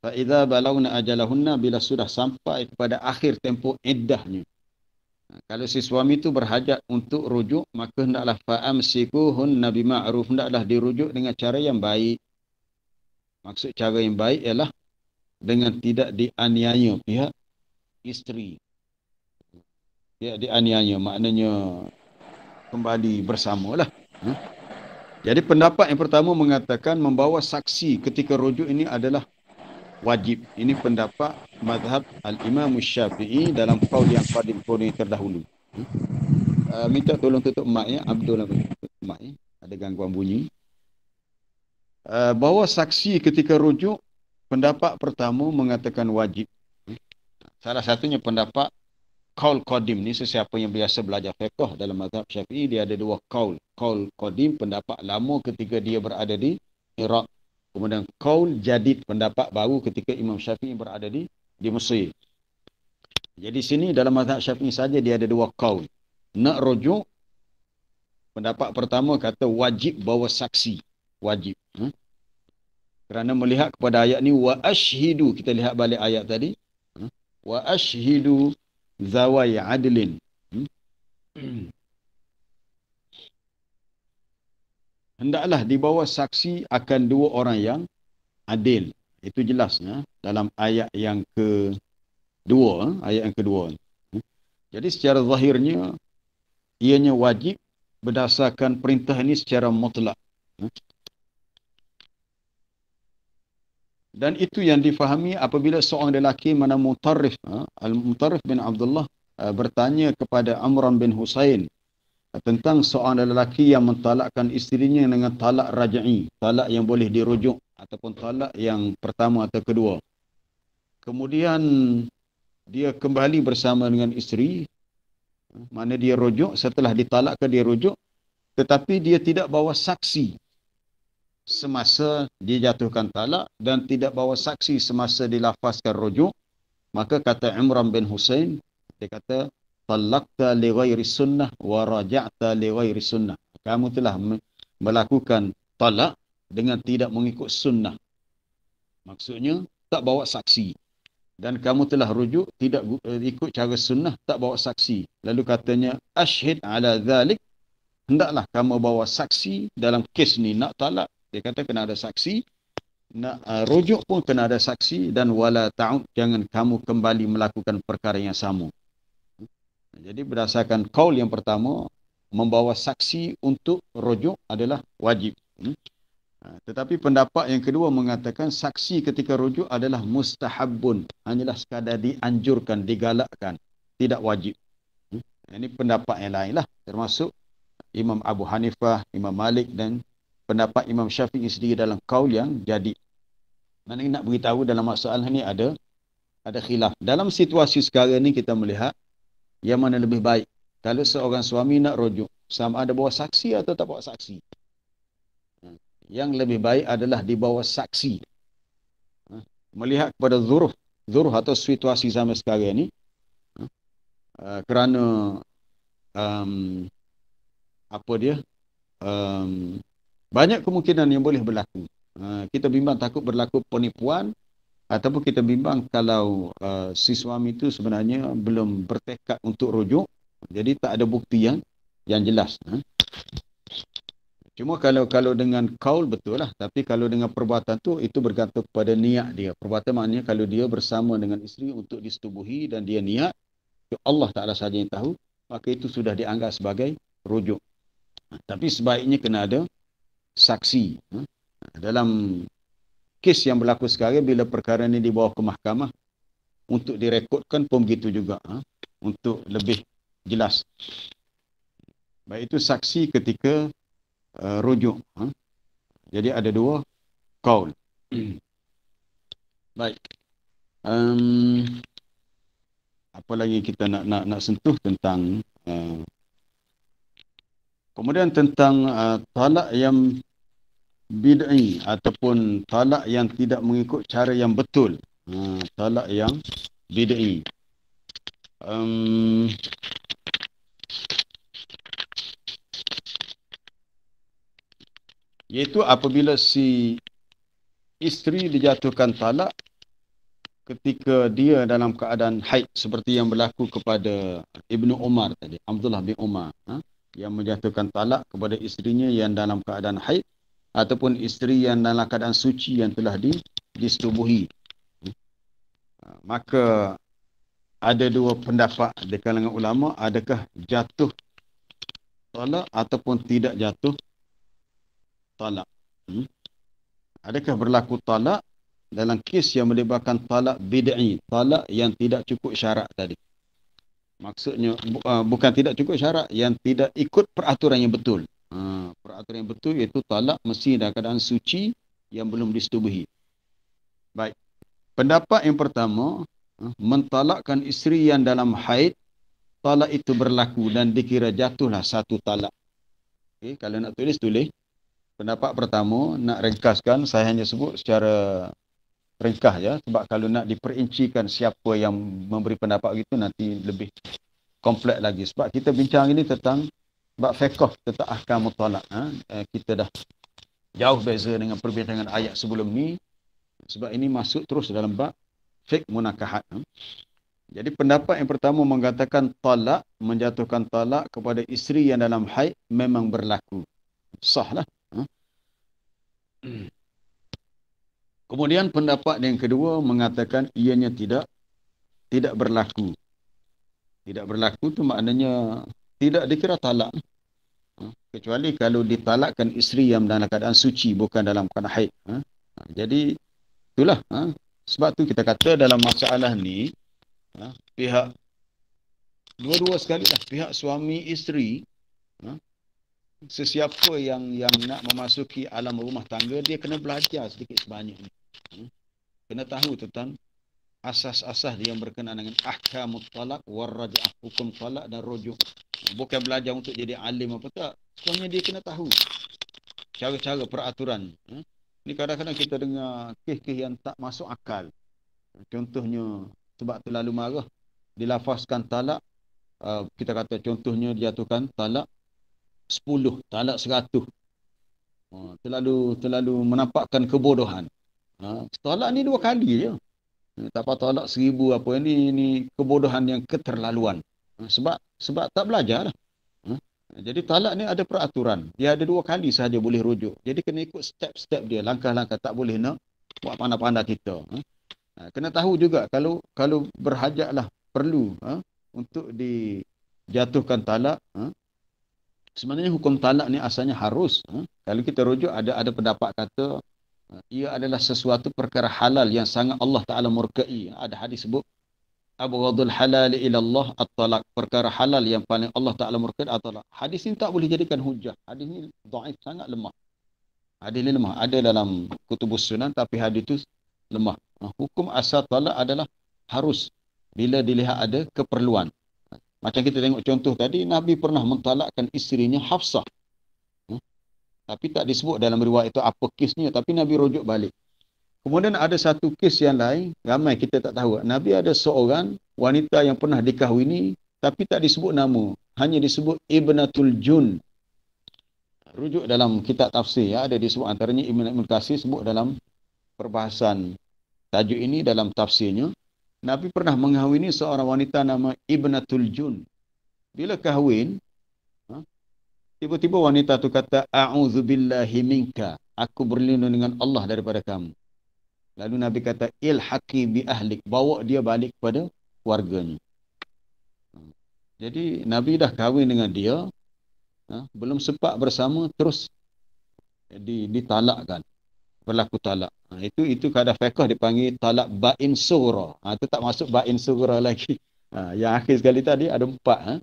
Fa idza balawna ajalahunna, bila sudah sampai kepada akhir tempoh iddahnya. Kalau si suami itu berhajat untuk rujuk, maka hendaklah fa'amsikuhunna bima'ruf, hendaklah dirujuk dengan cara yang baik. Maksud cara yang baik ialah dengan tidak dianiaya pihak isteri. Tidak dianiaya, maknanya kembali bersamalah. Jadi pendapat yang pertama mengatakan membawa saksi ketika rujuk ini adalah wajib. Ini pendapat mazhab al-Imam Syafi'i dalam qaul yang qaul yang terdahulu. Minta tolong tutup mic ya, Abdul, tutup mic ya. Ada gangguan bunyi. Bawa saksi ketika rujuk, pendapat pertama mengatakan wajib. Salah satunya pendapat qaul qadim ni, sesiapa yang biasa belajar fiqh dalam mazhab Syafi'i, dia ada dua qaul. Qaul qadim, pendapat lama ketika dia berada di Iraq. Kemudian qaul jadid, pendapat baru ketika Imam Syafi'i berada di Mesir. Jadi sini dalam mazhab Syafi'i saja dia ada dua qaul. Nak rujuk, pendapat pertama kata wajib bawa saksi. Wajib. Kerana melihat kepada ayat ni, wa ashhidu, kita lihat balik ayat tadi. Wa ashhidu zawai adlin. Hendaklah dibawa saksi akan dua orang yang adil. Itu jelasnya dalam ayat yang kedua. Ayat yang kedua. Jadi secara zahirnya, ianya wajib berdasarkan perintah ini secara mutlak. Dan itu yang difahami apabila seorang lelaki mana Mutarrif, Al-Mutarrif bin Abdullah, bertanya kepada Amran bin Husain tentang seorang lelaki yang mentalakkan isterinya dengan talak raj'i, talak yang boleh dirujuk ataupun talak yang pertama atau kedua. Kemudian dia kembali bersama dengan isteri, mana dia rujuk, setelah ditalakkan dia rujuk, tetapi dia tidak bawa saksi semasa dia jatuhkan talak dan tidak bawa saksi semasa dilafazkan rujuk. Maka kata Imran bin Husain, dia kata talaqta li ghairi sunnah wa raja'ta li ghairi sunnah. Kamu telah melakukan talak dengan tidak mengikut sunnah. Maksudnya tak bawa saksi. Dan kamu telah rujuk tidak ikut cara sunnah, tak bawa saksi. Lalu katanya ashhid ala dhalik, hendaklah kamu bawa saksi dalam kes ni. Nak talak, dia kata kena ada saksi. Nak rujuk pun kena ada saksi. Dan wala ta'ud, jangan kamu kembali melakukan perkara yang sama. Jadi berdasarkan qaul yang pertama, membawa saksi untuk rujuk adalah wajib. Tetapi pendapat yang kedua mengatakan saksi ketika rujuk adalah mustahabbun, hanyalah sekadar dianjurkan, digalakkan, tidak wajib. Ini pendapat yang lain lah, termasuk Imam Abu Hanifah, Imam Malik dan pendapat Imam Syafi'i sendiri dalam qaul yang jadi. Mana nak beritahu dalam masalah ni ada khilaf. Dalam situasi sekarang ni kita melihat yang mana lebih baik. Kalau seorang suami nak rujuk, sama ada bawa saksi atau tak bawa saksi. Yang lebih baik adalah dibawa saksi. Melihat kepada zuruh atau situasi zaman sekarang ini, kerana apa dia, banyak kemungkinan yang boleh berlaku. Kita bimbang takut berlaku penipuan, ataupun kita bimbang kalau si suami itu sebenarnya belum bertekad untuk rujuk, jadi tak ada bukti yang jelas. Cuma kalau dengan kaul betul lah, tapi kalau dengan perbuatan tu itu bergantung kepada niat dia. Perbuatan maknanya kalau dia bersama dengan isteri untuk disetubuhi dan dia niat, Allah Ta'ala sahaja yang tahu, maka itu sudah dianggap sebagai rujuk. Tapi sebaiknya kena ada saksi. Dalam kes yang berlaku sekarang, bila perkara ini dibawa ke mahkamah untuk direkodkan pun begitu juga, untuk lebih jelas. Baik itu saksi ketika rujuk. Jadi ada dua kaul. Baik. Apa lagi kita nak sentuh tentang kemudian tentang talak yang bid'i ataupun talak yang tidak mengikut cara yang betul. Talak yang bid'i. Iaitu apabila si isteri dijatuhkan talak ketika dia dalam keadaan haid, seperti yang berlaku kepada Ibnu Umar tadi, Abdullah bin Umar, yang menjatuhkan talak kepada isterinya yang dalam keadaan haid, ataupun isteri yang dalam keadaan suci yang telah disetubuhi. Maka ada dua pendapat di kalangan ulama, adakah jatuh talak ataupun tidak jatuh talak. Adakah berlaku talak dalam kes yang melibatkan talak bid'i, talak yang tidak cukup syarat tadi. Maksudnya bukan tidak cukup syarat, yang tidak ikut peraturan yang betul. Peraturan yang betul iaitu talak mesti dalam keadaan suci yang belum disetubuhi. Baik. Pendapat yang pertama, mentalakkan isteri yang dalam haid, talak itu berlaku dan dikira jatuhlah satu talak. Okay, kalau nak tulis. Pendapat pertama, nak ringkaskan, saya hanya sebut secara ringkas ya, sebab kalau nak diperincikan siapa yang memberi pendapat begitu nanti lebih kompleks lagi. Sebab kita bincang ini tentang bab fiqh, tentang ahkam talak. Kita dah jauh beza dengan perbincangan ayat sebelum ni, sebab ini masuk terus dalam bab fiqh munakahat. Jadi pendapat yang pertama mengatakan talak, menjatuhkan talak kepada isteri yang dalam haid memang berlaku. Sahlah. Kemudian pendapat yang kedua mengatakan ianya tidak berlaku. Tidak berlaku tu maknanya tidak dikira talak. Kecuali kalau ditalakkan isteri yang dalam keadaan suci, bukan dalam keadaan haid. Jadi itulah. Sebab tu kita kata dalam masalah ni, pihak dua-dua sekali lah, pihak suami isteri, sesiapa yang nak memasuki alam rumah tangga, dia kena belajar sedikit sebanyak ni. Kena tahu tentang asas-asas yang berkenaan dengan ahkamut talak warraj'ah, hukum talak dan rujuk. Bukan belajar untuk jadi alim apa tak. Sebenarnya dia kena tahu cara-cara peraturan. Ni kadang-kadang kita dengar kes-kes yang tak masuk akal. Contohnya sebab terlalu marah dilafazkan talak, kita kata contohnya dijatuhkan talak 10, talak 100. Terlalu menampakkan kebodohan. Talak ni 2 kali je. Tak apa talak 1000 apa ini kebodohan yang keterlaluan. Sebab tak belajar lah. Jadi talak ni ada peraturan. Dia ada 2 kali sahaja boleh rujuk. Jadi kena ikut step-step dia, langkah-langkah, tak boleh nak buat pandai-pandai kita. Kena tahu juga kalau berhajatlah perlu untuk dijatuhkan talak. Sebenarnya hukum talak ni asalnya harus. Kalau kita rujuk ada pendapat kata ia adalah sesuatu perkara halal yang sangat Allah Ta'ala murkai. Ada hadis sebut abghadul halal ilallah at-talak. Perkara halal yang paling Allah Ta'ala murkai at-talak. Hadis ini tak boleh jadikan hujah. Hadis ini dhaif, sangat lemah. Hadis ini lemah. Ada dalam kutubus sunan tapi hadis itu lemah. Hukum asal talak adalah harus bila dilihat ada keperluan. Macam kita tengok contoh tadi, Nabi pernah mentalakkan isterinya Hafsah. Tapi tak disebut dalam riwayat itu apa kisnya, tapi Nabi rujuk balik. Kemudian ada satu kes yang lain, ramai kita tak tahu. Nabi ada seorang wanita yang pernah dikahwini, tapi tak disebut nama. Hanya disebut Ibnatul Jun. Rujuk dalam kitab tafsir, ya, ada disebut antaranya Ibn Katsir sebut dalam perbahasan tajuk ini dalam tafsirnya. Nabi pernah mengahwini seorang wanita nama Ibnatul Jun. Bila kahwin, tiba-tiba wanita tu kata, A'udzubillahi minka. Aku berlindung dengan Allah daripada kamu. Lalu Nabi kata, ilhaqi bi ahlik. Bawa dia balik kepada keluarganya. Jadi Nabi dah kahwin dengan dia. Belum sempat bersama, terus ditalakkan. Berlaku talak. Itu kadar fiqh dipanggil talak ba'in sughra. Itu tak masuk ba'in sughra lagi. Yang akhir sekali tadi ada 4.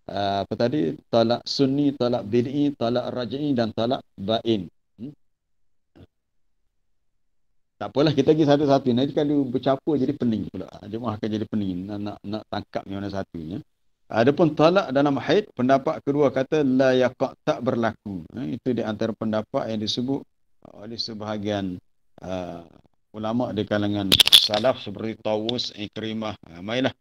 Apa tadi? Talak sunni, talak bid'i, talak raj'i dan talak ba'in. Tak apalah, kita pergi satu-satu. Nanti kalau bercampur jadi pening pula. Jemaah akan jadi pening. Nak tangkap yang mana satunya. Adapun talak dalam haid, pendapat kedua kata la yaqa', tak berlaku. Itu di antara pendapat yang disebut oleh sebahagian ulama di kalangan salaf seperti Tawus, Ikrimah, mainlah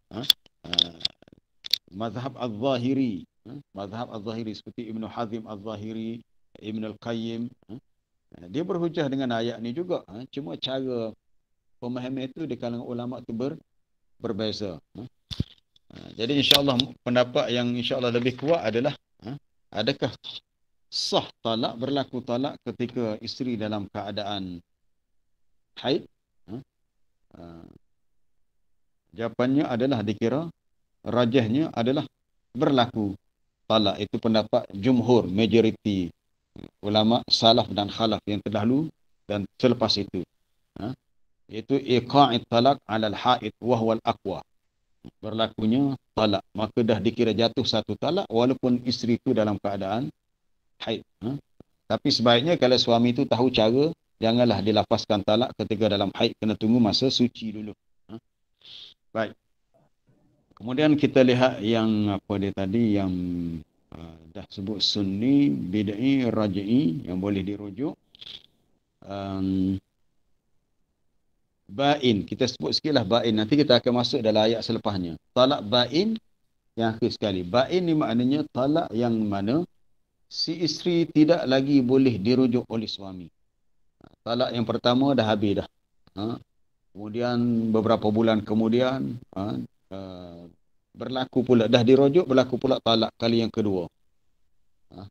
mazhab Az-Zahiri, mazhab Az-Zahiri seperti Ibnu Hazm Az-Zahiri, Ibnu Al-Qayyim, dia berhujah dengan ayat ni juga. Cuma cara pemahaman itu di kalangan ulama itu berbeza. Jadi insya-Allah pendapat yang insya-Allah lebih kuat adalah adakah sah talak, berlaku talak ketika isteri dalam keadaan haid? Jawapannya adalah dikira rajahnya adalah berlaku talak. Itu pendapat jumhur, majoriti ulama salaf dan khalaf yang terdahulu dan selepas itu. Iaitu iqa'it talak 'alal haid wa huwa al-aqwa. Berlakunya talak, maka dah dikira jatuh satu talak walaupun isteri itu dalam keadaan haid. Tapi sebaiknya kalau suami itu tahu cara, janganlah dilafazkan talak ketika dalam haid, kena tunggu masa suci dulu. Baik. Kemudian kita lihat yang apa dia tadi, yang dah sebut sunni, bid'i, raj'i yang boleh dirujuk. Ba'in, kita sebut sikitlah ba'in. Nanti kita akan masuk dalam ayat selepasnya. Talak ba'in yang akhir sekali. Ba'in ni maknanya talak yang mana si isteri tidak lagi boleh dirujuk oleh suami. Talak yang pertama dah habis dah. Kemudian beberapa bulan kemudian berlaku pula, dah dirujuk, berlaku pula talak kali yang kedua.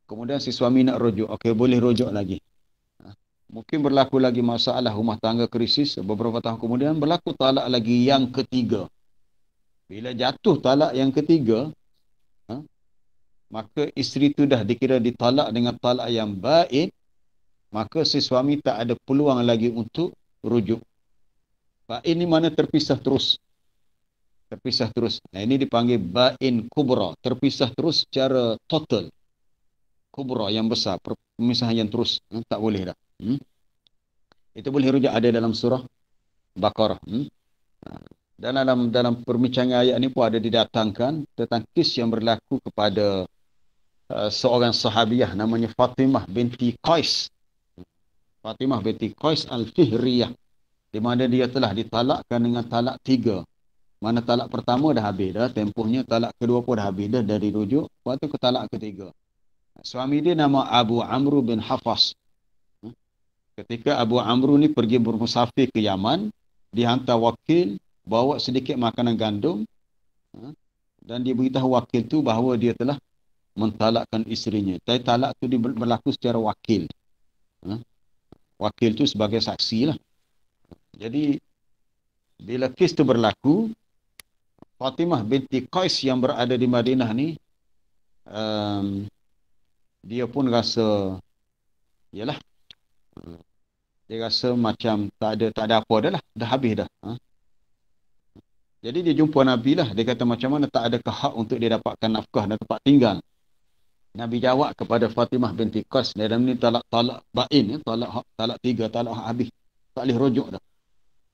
Kemudian si suami nak rujuk, okey, boleh rujuk lagi. Mungkin berlaku lagi masalah rumah tangga krisis, beberapa tahun kemudian berlaku talak lagi yang ketiga. Bila jatuh talak yang ketiga, maka isteri itu dah dikira ditalak dengan talak yang baik, maka si suami tak ada peluang lagi untuk rujuk. Ba'in ni mana terpisah terus. Terpisah terus. Nah, ini dipanggil ba'in kubra. Terpisah terus secara total. Kubra yang besar. Pemisahan yang terus. Tak boleh dah. Itu boleh rujuk, ada dalam surah Baqarah. Dan dalam perbincangan ayat ni pun ada didatangkan tentang kisah yang berlaku kepada seorang sahabiah namanya Fatimah binti Qais. Fatimah binti Qais Al-Fihriyah, di mana dia telah ditalakkan dengan talak 3. Mana talak pertama dah habis dah, tempohnya talak kedua pun dah habis dah dari rujuk, waktu ke talak ketiga. Suami dia nama Abu Amru bin Hafas. Ketika Abu Amru ni pergi bermusafir ke Yaman, dihantar wakil bawa sedikit makanan gandum, dan dia beritahu wakil tu bahawa dia telah mentalakkan isterinya. Tapi talak tu berlaku secara wakil. Wakil tu sebagai saksi lah. Jadi bila kes tu berlaku, Fatimah binti Qais yang berada di Madinah ni, dia pun rasa, yalah, dia rasa macam tak ada apa dah lah, dah habis dah. Jadi dia jumpa Nabi lah, dia kata macam mana tak ada hak untuk dia dapatkan nafkah dan tempat tinggal. Nabi jawab kepada Fatimah binti Qais, dalam ni talak ba'in, talak 3, talak habis, tak boleh rujuk dah.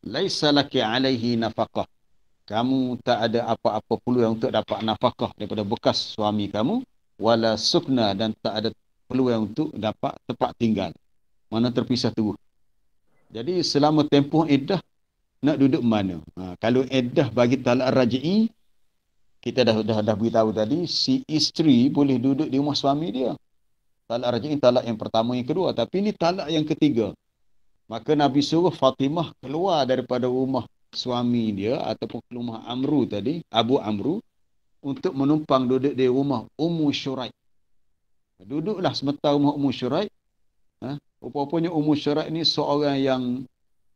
Laisa laki alaihi nafaqah. kamu tak ada apa-apa peluang untuk dapat nafkah daripada bekas suami kamu, wala sukna, dan tak ada peluang untuk dapat tempat tinggal. Mana terpisah terus. Jadi selama tempoh iddah nak duduk mana? Kalau iddah bagi talak raj'i, kita dah beritahu tadi, si isteri boleh duduk di rumah suami dia. Talak raj'i talak yang pertama, yang kedua, tapi ini talak yang ketiga. Maka Nabi suruh Fatimah keluar daripada rumah suami dia ataupun ke rumah Amru tadi, Abu Amru, untuk menumpang duduk di rumah Ummu Syuraik. Duduklah sementara rumah Ummu Syuraik. Rupanya Ummu Syuraik ni seorang yang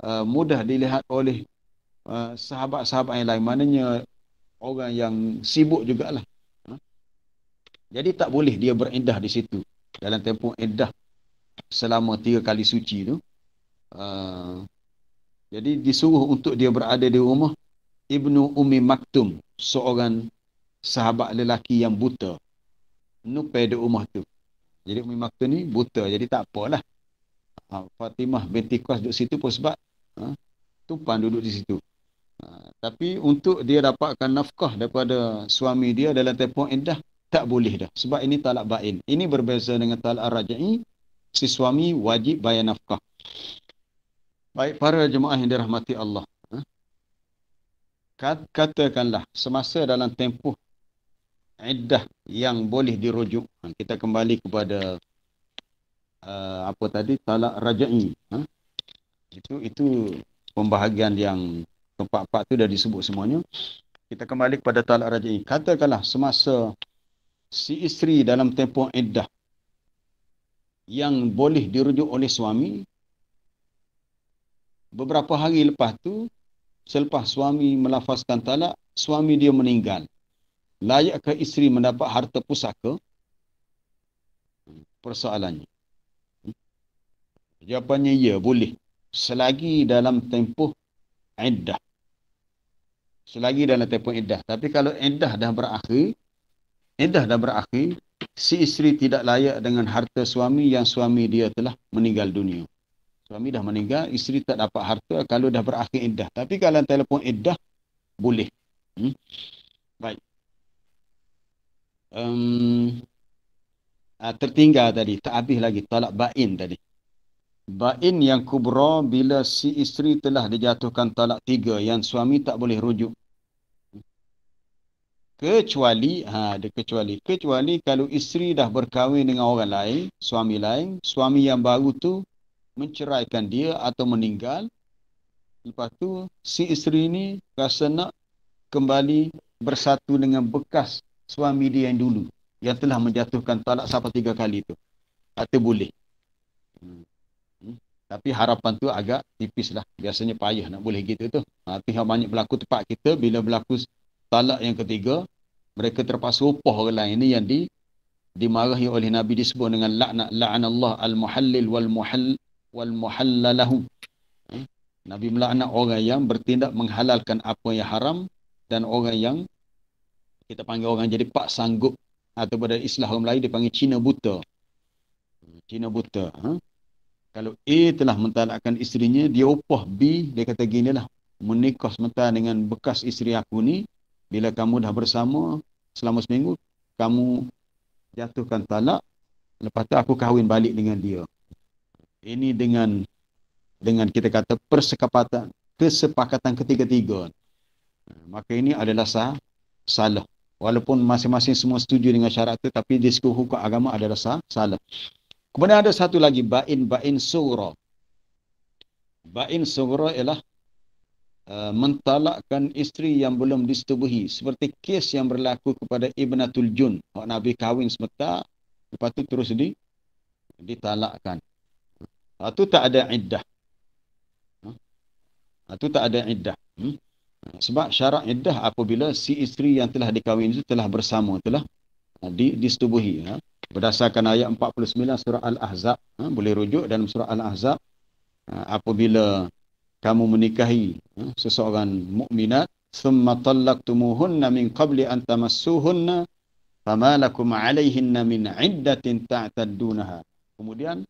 mudah dilihat oleh sahabat-sahabat yang lain. Maknanya orang yang sibuk jugalah. Jadi tak boleh dia beriddah di situ. Dalam tempoh iddah selama 3 kali suci tu. Jadi disuruh untuk dia berada di rumah Ibnu Ummi Maktum, seorang sahabat lelaki yang buta. Nupai di rumah tu. Jadi Ummi Maktum ni buta, jadi tak apalah. Fatimah binti Qas duduk situ pun sebab tumpang duduk di situ. Tapi untuk dia dapatkan nafkah daripada suami dia dalam tempoh iddah, tak boleh dah. Sebab ini talak bain. Ini berbeza dengan talak raj'i. Si suami wajib bayar nafkah. Baik para jemaah yang dirahmati Allah. Katakanlah semasa dalam tempoh iddah yang boleh dirujuk. Kita kembali kepada apa tadi, talak raj'i. Itu pembahagian yang keempat-empat tu dah disebut semuanya. Kita kembali kepada talak raj'i. Katakanlah semasa si isteri dalam tempoh iddah yang boleh dirujuk oleh suami, beberapa hari lepas tu, selepas suami melafazkan talak, suami dia meninggal. Layakkah isteri mendapat harta pusaka? Persoalannya. Jawapannya ya, boleh. Selagi dalam tempoh iddah. Selagi dalam tempoh iddah. Tapi kalau iddah dah berakhir, si isteri tidak layak dengan harta suami yang suami dia telah meninggal dunia. Suami dah meninggal, isteri tak dapat harta kalau dah berakhir iddah. Tapi kalau telefon iddah, boleh. Baik. Tertinggal tadi, tak habis lagi talak bain tadi. Bain yang kubra bila si isteri telah dijatuhkan talak 3 yang suami tak boleh rujuk. Kecuali kalau isteri dah berkahwin dengan orang lain, suami yang baru tu menceraikan dia atau meninggal. Lepas tu si isteri ni rasa nak kembali bersatu dengan bekas suami dia yang dulu, yang telah menjatuhkan talak sampai 3 kali tu. Atau boleh. Tapi harapan tu agak tipis lah. Biasanya payah nak boleh gitu tu. Tapi yang banyak berlaku tempat kita, bila berlaku talak yang ketiga, mereka terpaksa upah orang lain. Ini yang dimarahi oleh Nabi, disebut dengan laknat, la'anallah al-muhallil wal muhallalahu. Nabi melaknat orang yang bertindak menghalalkan apa yang haram, dan orang yang kita panggil orang jadi pak sanggup, atau pada istilah orang Melayu dipanggil Cina buta. Cina buta. Kalau A telah mentalakkan isterinya, dia upah B, dia kata ginilah, menikah sementara dengan bekas isteri aku ni, bila kamu dah bersama selama seminggu, kamu jatuhkan talak, lepas tu aku kahwin balik dengan dia. Ini dengan kita kata kesepakatan ketiga-tiga. Maka ini adalah salah. Walaupun masing-masing semua setuju dengan syarat itu, tapi di segi hukum agama adalah salah. Kemudian ada satu lagi, bain sughra. Bain sughra ialah mentalakkan isteri yang belum disetubuhi, seperti kes yang berlaku kepada Ibnatul Jun. Nabi kahwin sebentar, lepas tu terus ditalakkan. Itu tak ada iddah. Itu tak ada iddah. Sebab syarat iddah apabila si isteri yang telah dikahwin itu telah bersama, telah disetubuhi. Berdasarkan ayat 49 surah Al-Ahzab, boleh rujuk dalam surah Al-Ahzab, apabila kamu menikahi seseorang mukminat, thumma talaqtumuhunna min qabli an tamassuhunna fama lakum 'alayhinna min 'iddatin ta'taddunaha. Kemudian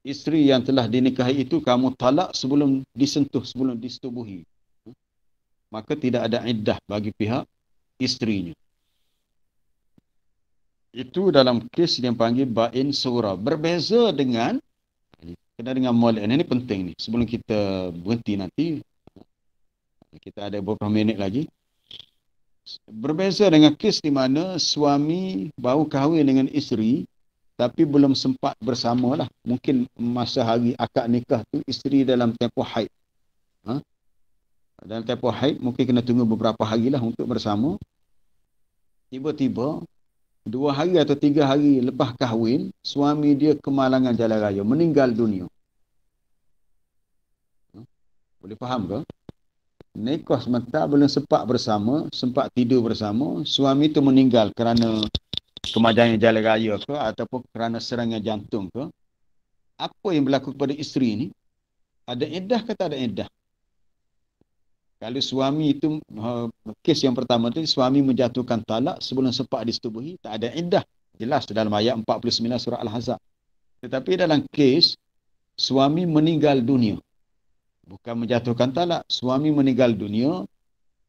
isteri yang telah dinikahi itu kamu talak sebelum disentuh, sebelum disetubuhi, maka tidak ada iddah bagi pihak isterinya. Itu dalam kes yang panggil bain sura. Berbeza dengan, kena dengan muallim. Ini penting ni. Sebelum kita berhenti nanti, kita ada beberapa minit lagi. Berbeza dengan kes di mana suami baru kahwin dengan isteri, tapi belum sempat bersama lah. Mungkin masa hari akad nikah tu, isteri dalam tempoh haid. Dalam tempoh haid, mungkin kena tunggu beberapa hari lah untuk bersama. Tiba-tiba, 2 hari atau 3 hari lepas kahwin, suami dia kemalangan jalan raya, meninggal dunia. Boleh faham ke? Nikah sebentar belum sempat bersama, sempat tidur bersama, suami tu meninggal kerana kemalangan jalan raya ke, ataupun kerana serangan jantung ke. Apa yang berlaku kepada isteri ni? Ada iddah ke tak ada iddah? Kalau suami itu, kes yang pertama tu, suami menjatuhkan talak sebelum sempat disetubuhi, tak ada iddah. Jelas dalam ayat 49 surah Al-Ahzab. Tetapi dalam kes, suami meninggal dunia. Bukan menjatuhkan talak, suami meninggal dunia,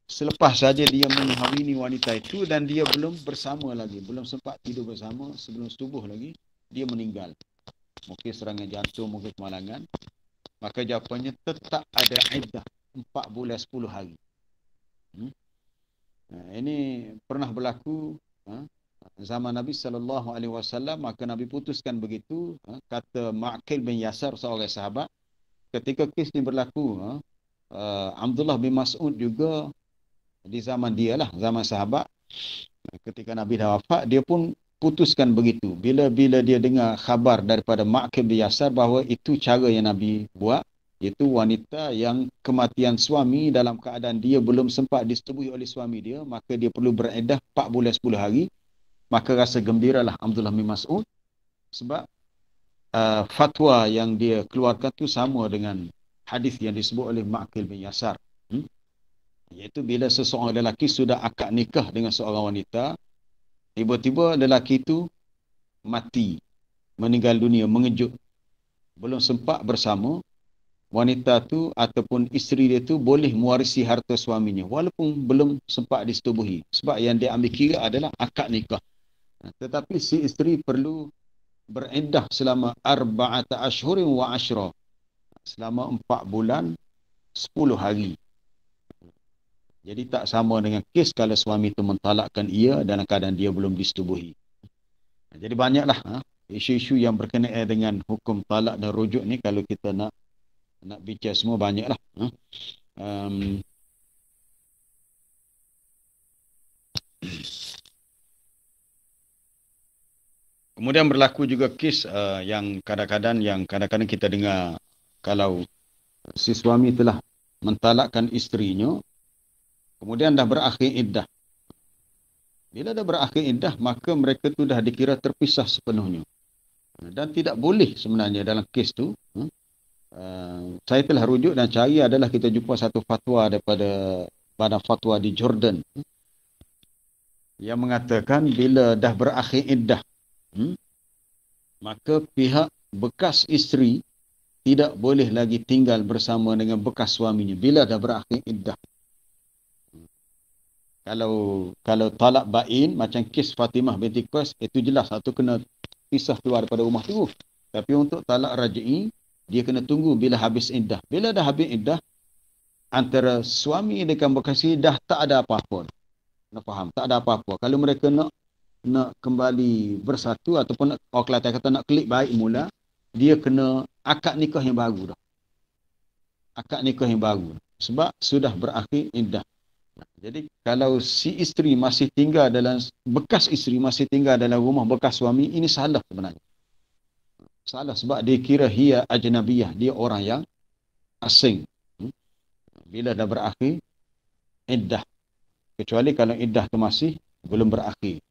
selepas saja dia mengahwini wanita itu dan dia belum bersama lagi, belum sempat tidur bersama, sebelum setubuh lagi, dia meninggal. Mungkin serangan jantung, mungkin kemalangan. Maka jawapannya tetap ada iddah. 4 bulan 10 hari. Ini pernah berlaku zaman Nabi SAW, maka Nabi putuskan begitu. Kata Ma'qil bin Yasar, seorang sahabat, ketika kes ini berlaku, Abdullah bin Mas'ud juga di zaman dia lah, zaman sahabat, ketika Nabi dah wafat, dia pun putuskan begitu. Bila dia dengar khabar daripada Ma'qil bin Yasar bahawa itu cara yang Nabi buat, iaitu wanita yang kematian suami dalam keadaan dia belum sempat disetubuhi oleh suami dia, maka dia perlu beriddah 4 bulan 10 hari. Maka rasa gembiralah Abdullah bin Mas'ud, sebab fatwa yang dia keluarkan tu sama dengan hadis yang disebut oleh Ma'qil bin Yasar. Iaitu bila seseorang lelaki sudah akad nikah dengan seorang wanita, tiba-tiba lelaki itu mati, meninggal dunia, mengejut, belum sempat bersama, wanita tu ataupun isteri dia tu boleh mewarisi harta suaminya walaupun belum sempat disetubuhi. Sebab yang dia ambil kira adalah akad nikah. Tetapi si isteri perlu beriddah selama 4 ashhurin wa ashra. Selama 4 bulan 10 hari. Jadi tak sama dengan kes kalau suami itu mentalakkan ia dalam keadaan dia belum disetubuhi. Jadi banyaklah isu-isu yang berkenaan dengan hukum talak dan rujuk ni, kalau kita nak bincang semua banyaklah. Kemudian berlaku juga kes yang kadang-kadang kita dengar, kalau si suami telah mentalakkan isterinya, kemudian dah berakhir iddah. Bila dah berakhir iddah, maka mereka tu dah dikira terpisah sepenuhnya. Dan tidak boleh sebenarnya dalam kes tu. Saya telah rujuk dan cari, adalah kita jumpa satu fatwa daripada Badan Fatwa di Jordan yang mengatakan bila dah berakhir iddah, maka pihak bekas isteri tidak boleh lagi tinggal bersama dengan bekas suaminya bila dah berakhir iddah. Kalau talak bain macam kes Fatimah binti Qais, itu jelas satu kena pisah keluar daripada rumah tu. Tapi untuk talak raj'i, dia kena tunggu bila habis iddah. Bila dah habis iddah, antara suami dengan bekas isteri dah tak ada apa-apa. Nak faham? Tak ada apa-apa. Kalau mereka nak kembali bersatu ataupun orang Kelantan kata nak klik baik mula, dia kena akad nikah yang baru dah. Akad nikah yang baru. Sebab sudah berakhir iddah. Jadi kalau si isteri masih tinggal dalam, bekas isteri masih tinggal dalam rumah bekas suami, ini salah sebenarnya. Salah sebab dia kira hiya ajnabiyah, dia orang yang asing. Bila dah berakhir iddah. Kecuali kalau iddah tu masih belum berakhir.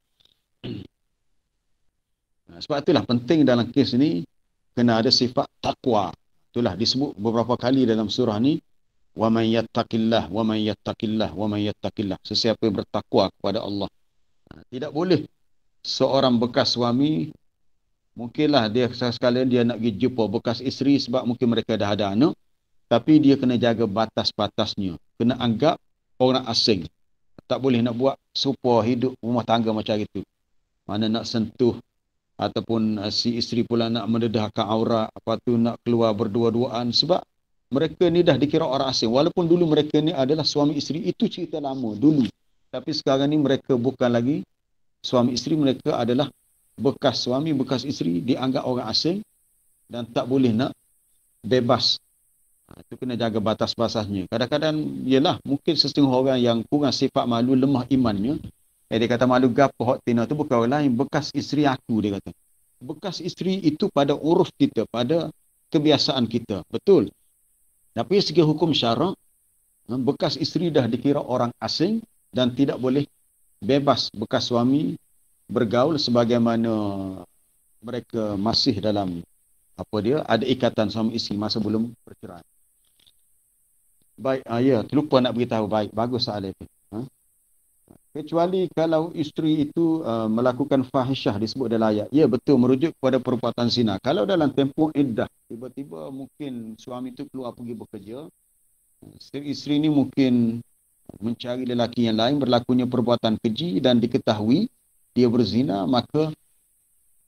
Sebab itulah penting dalam kes ni kena ada sifat taqwa. Itulah disebut beberapa kali dalam surah ni, wa man yattaqillah wa man yattaqillah wa man yattaqillah. Sesiapa yang bertakwa kepada Allah. Tidak boleh seorang bekas suami Mungkinlah dia sekalian dia nak pergi jumpa bekas isteri sebab mungkin mereka dah ada anak. Tapi dia kena jaga batas-batasnya. Kena anggap orang asing. Tak boleh nak buat serupa hidup rumah tangga macam itu. Mana nak sentuh ataupun si isteri pula nak mendedahkan aurat, apa tu nak keluar berdua-duaan sebab mereka ni dah dikira orang asing. Walaupun dulu mereka ni adalah suami isteri, itu cerita lama dulu. Tapi sekarang ni mereka bukan lagi suami isteri, mereka adalah bekas suami, bekas isteri, dianggap orang asing dan tak boleh nak bebas. Itu kena jaga batas-batasnya. Kadang-kadang, yelah, mungkin setengah orang yang kurang sifat malu, lemah imannya. Dia kata malu gapo hak tina tu bukan orang lain, bekas isteri aku, dia kata. Bekas isteri itu pada uruf kita, pada kebiasaan kita. Betul. Tapi segi hukum syarak, bekas isteri dah dikira orang asing dan tidak boleh bebas bekas suami bergaul sebagaimana mereka masih dalam ada ikatan suami isteri masa belum perceraian. Baik, ya, terlupa nak beritahu. Baik, bagus soalan itu. Kecuali kalau isteri itu melakukan fahisyah disebut dalam ayat. Ya, betul, merujuk kepada perbuatan zina. Kalau dalam tempoh iddah, tiba-tiba mungkin suami itu keluar pergi bekerja, isteri ini mungkin mencari lelaki yang lain, berlakunya perbuatan keji dan diketahui dia berzina, maka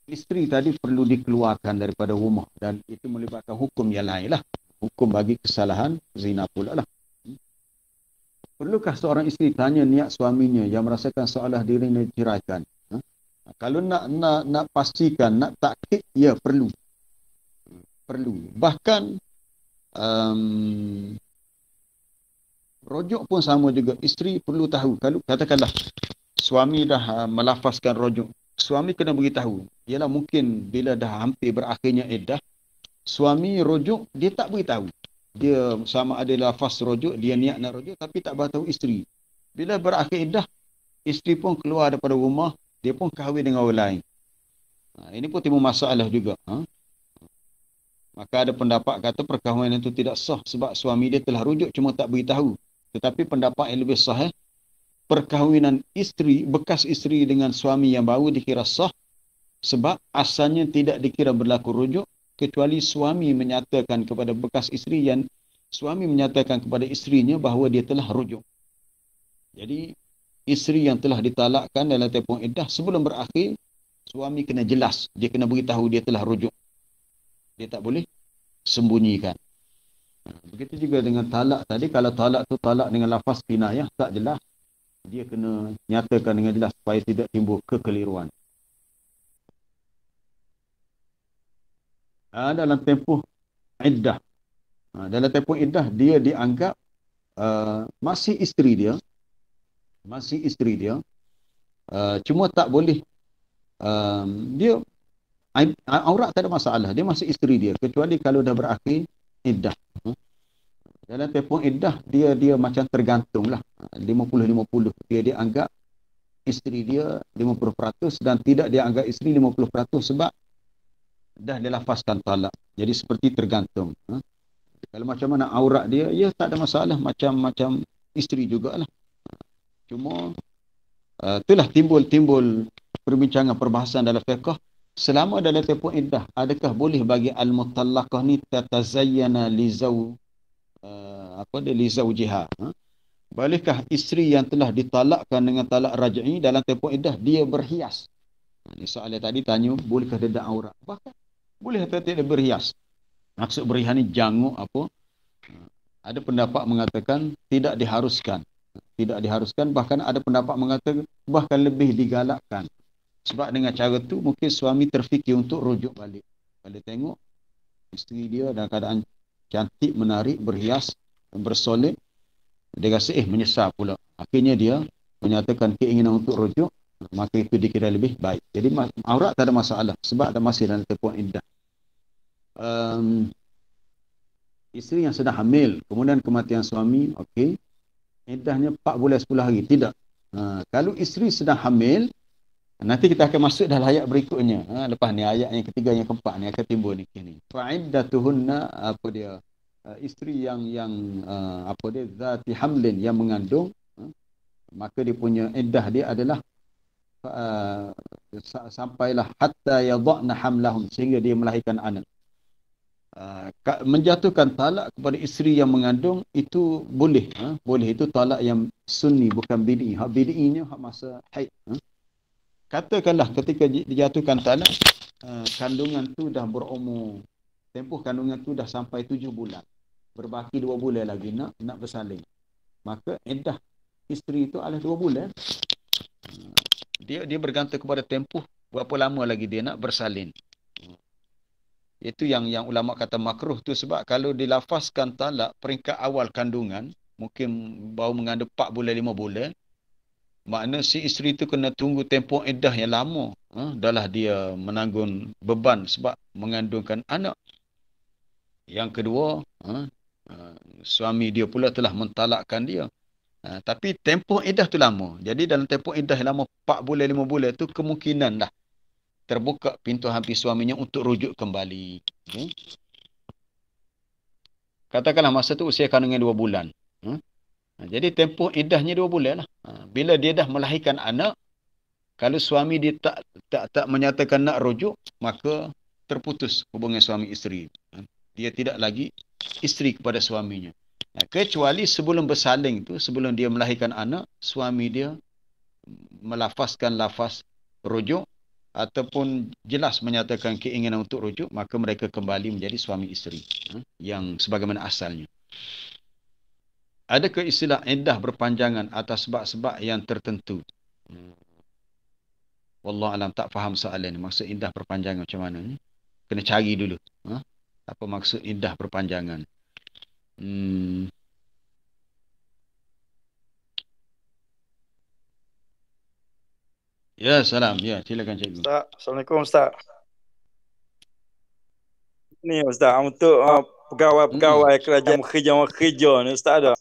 isteri tadi perlu dikeluarkan daripada rumah dan itu melibatkan hukum yang lain lah. Hukum bagi kesalahan zina pula lah. Perlukah seorang isteri tanya niat suaminya yang merasakan seolah dirinya diceraikan? Kalau nak pastikan, nak takkid, ya perlu. Perlu. Bahkan rujuk pun sama juga. Isteri perlu tahu. Kalau katakanlah suami dah melafazkan rujuk, suami kena beritahu. Ialah mungkin bila dah hampir berakhirnya iddah, suami rujuk, dia tak beritahu. Dia sama ada lafaz rujuk, dia niat nak rujuk, tapi tak beritahu isteri. Bila berakhir iddah, isteri pun keluar daripada rumah, dia pun kahwin dengan orang lain. Ini pun timbul masalah juga. Maka ada pendapat kata perkahwinan itu tidak sah sebab suami dia telah rujuk cuma tak beritahu. Tetapi pendapat yang lebih sahih, perkahwinan isteri, bekas isteri dengan suami yang baru dikira sah sebab asalnya tidak dikira berlaku rujuk kecuali suami menyatakan kepada bekas isteri yang suami menyatakan kepada isterinya bahawa dia telah rujuk. Jadi isteri yang telah ditalakkan dalam tempoh iddah sebelum berakhir, suami kena jelas, dia kena beritahu dia telah rujuk. Dia tak boleh sembunyikan. Begitu juga dengan talak tadi. Kalau talak tu talak dengan lafaz kinayah, tak jelas, dia kena nyatakan dengan jelas supaya tidak timbul kekeliruan. Dalam tempoh iddah, dalam tempoh iddah dia dianggap masih isteri dia, cuma tak boleh dia aurat tak ada masalah, dia masih isteri dia kecuali kalau dah berakhir iddah. Dalam tempoh iddah dia macam tergantunglah 50-50. Dia dianggap isteri dia 50% dan tidak dianggap isteri 50% sebab dah dilafazkan talak. Jadi seperti tergantung. Kalau macam mana aurat dia, ya tak ada masalah, macam isteri jugalah. Cuma itulah timbul perbincangan perbahasan dalam fiqh. Selama dalam tempoh iddah, adakah boleh bagi al-mutallaqah ni tatazayyana li zawjiha? Bolehkah isteri yang telah ditalakkan dengan talak raj'i dalam tempoh iddah dia berhias? Ini soalan tadi tanya, bolehkah dia aurat? Bahkan boleh atau tidak berhias? Maksud berhias ni janguk apa? Ada pendapat mengatakan tidak diharuskan. Tidak diharuskan, bahkan ada pendapat mengatakan bahkan lebih digalakkan. Sebab dengan cara tu mungkin suami terfikir untuk rujuk balik. Kalau tengok isteri dia dalam keadaan cantik, menarik, berhias, bersolek, dia rasa menyesal pula. Akhirnya dia menyatakan keinginan untuk rujuk, maka itu dikira lebih baik. Jadi aurat tak ada masalah sebab ada masih dalam tempoh iddah. Isteri yang sedang hamil, kemudian kematian suami, okey, iddahnya 4 bulan 10 hari, tidak. Kalau isteri sedang hamil, nanti kita akan masuk dalam ayat berikutnya. Lepas ni ayat yang ketiga, yang keempat ni akan timbul ni. Fa'iddatuhunna, isteri yang zati hamlin, yang mengandung, maka dia punya iddah dia adalah sampailah hatta yadhna hamlahum, sehingga dia melahirkan anak. Menjatuhkan talak kepada isteri yang mengandung itu boleh, boleh. Itu talak yang sunni, bukan bid'i. Hak bid'inya hak masa haid. Katakanlah ketika dijatuhkan talak, kandungan tu dah berumur, tempoh kandungan tu dah sampai 7 bulan, berbaki 2 bulan lagi nak bersalin, maka iddah isteri itu adalah 2 bulan. Dia bergantung kepada tempoh berapa lama lagi dia nak bersalin. Itu yang ulama kata makruh tu, sebab kalau dilafazkan talak peringkat awal kandungan, mungkin baru mengandung 4 bulan 5 bulan, makna si isteri tu kena tunggu tempoh iddah yang lama. Dahlah dia menanggung beban sebab mengandungkan anak. Yang kedua, suami dia pula telah mentalakkan dia. Tapi tempoh iddah tu lama. Jadi dalam tempoh iddah yang lama 4 bulan 5 bulan tu, kemungkinan dah terbuka pintu hati suaminya untuk rujuk kembali. Katakanlah masa tu usia kandungan 2 bulan. Jadi tempoh iddahnya 2 bulan lah. Bila dia dah melahirkan anak, kalau suami dia tak menyatakan nak rujuk, maka terputus hubungan suami isteri. Dia tidak lagi isteri kepada suaminya. Kecuali sebelum bersaling tu, sebelum dia melahirkan anak, suami dia melafazkan lafaz rujuk ataupun jelas menyatakan keinginan untuk rujuk, maka mereka kembali menjadi suami isteri yang sebagaimana asalnya. Adakah istilah iddah berpanjangan atas sebab-sebab yang tertentu? Wallah alam, tak faham soalan ni. Maksud iddah berpanjangan macam mana ni? Kena cari dulu. Apa maksud iddah berpanjangan? Ya, salam. Ya, silakan cikgu. Ustaz, Assalamualaikum Ustaz. Ni Ustaz, untuk pegawai-pegawai kerajaan kerja ni Ustaz ada.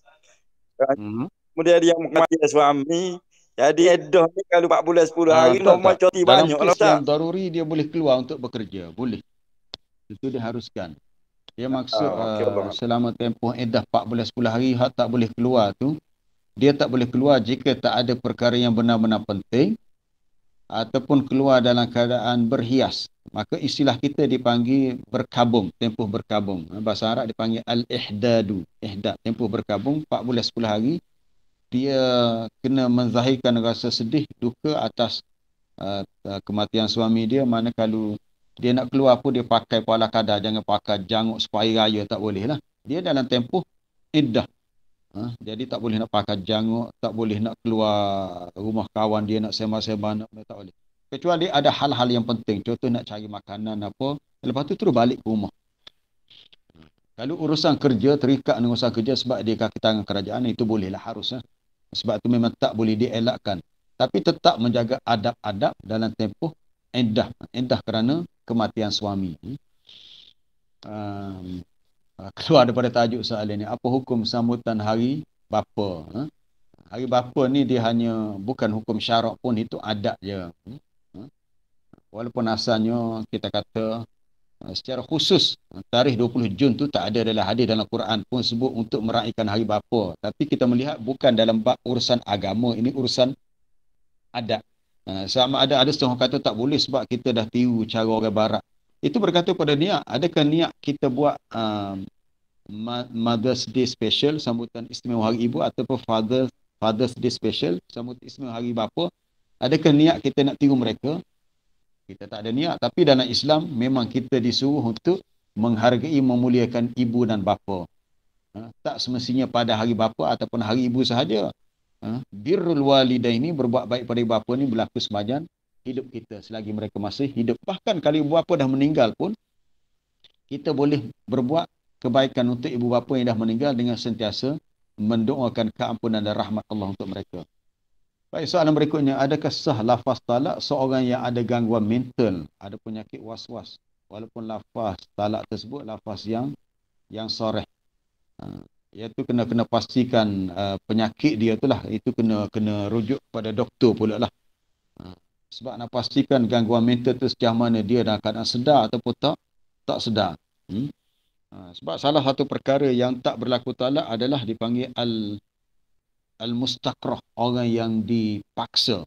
Kemudian dia mati suami. Jadi iddah ni kalau 4 bulan 10 hari normal cuti banyak lah Ustaz. Dalam kes yang daruri dia boleh keluar untuk bekerja, boleh. Itu diharuskan. Dia maksud selama tempoh iddah 4 bulan 10 hari, hak tak boleh keluar tu, dia tak boleh keluar jika tak ada perkara yang benar-benar penting ataupun keluar dalam keadaan berhias. Maka istilah kita dipanggil berkabung, tempoh berkabung. Bahasa Arab dipanggil al-ihdadu. Ihdad, tempoh berkabung 4 bulan 10 hari. Dia kena menzahirkan rasa sedih, duka atas kematian suami dia. Mana kalau dia nak keluar pun dia pakai pala kadar, jangan pakai janguk supaya raya, tak boleh lah. Dia dalam tempoh iddah. Jadi tak boleh nak pakai janguk, tak boleh nak keluar rumah kawan dia, nak sembang-sembang, tak boleh. Kecuali ada hal-hal yang penting, contoh nak cari makanan apa, lepas tu terus balik ke rumah. Kalau urusan kerja, terikat dengan urusan kerja sebab dia kaki tangan kerajaan, itu bolehlah, harus. Sebab itu memang tak boleh dielakkan. Tapi tetap menjaga adab-adab dalam tempoh iddah. Iddah kerana kematian suami. Keluar daripada tajuk soalan ni, apa hukum sambutan hari bapa? Hari bapa ni dia hanya, bukan hukum syarak pun, itu adat je. Walaupun asalnya kita kata secara khusus tarikh 20 Jun tu tak ada dalam hadis, dalam Quran pun sebut untuk meraihkan hari bapa. Tapi kita melihat bukan dalam bab urusan agama, ini urusan adat. Sama ada setengah kata tak boleh sebab kita dah tiru cara orang barat. Itu bergantung pada niat. Adakah niat kita buat Mother's Day Special, sambutan istimewa hari ibu, ataupun Father's Day Special, sambutan istimewa hari bapa? Adakah niat kita nak tiru mereka? Kita tak ada niat. Tapi dalam Islam memang kita disuruh untuk menghargai, memuliakan ibu dan bapa. Tak semestinya pada hari bapa ataupun hari ibu sahaja. Birrul walidaini, berbuat baik pada ibu bapa ni berlaku sepanjang hidup kita selagi mereka masih hidup. Bahkan kalau ibu bapa dah meninggal pun, kita boleh berbuat kebaikan untuk ibu bapa yang dah meninggal dengan sentiasa mendoakan keampunan dan rahmat Allah untuk mereka. Baik, soalan berikutnya, adakah sah lafaz talak seorang yang ada gangguan mental, ada penyakit was-was, walaupun lafaz talak tersebut lafaz yang soreh? Iaitu kena pastikan penyakit dia itulah, itu kena rujuk pada doktor pula lah. Sebab nak pastikan gangguan mental tu sejauh mana dia dalam keadaan sedar ataupun tak sedar. Sebab salah satu perkara yang tak berlaku talak adalah dipanggil al-mustakrah, orang yang dipaksa.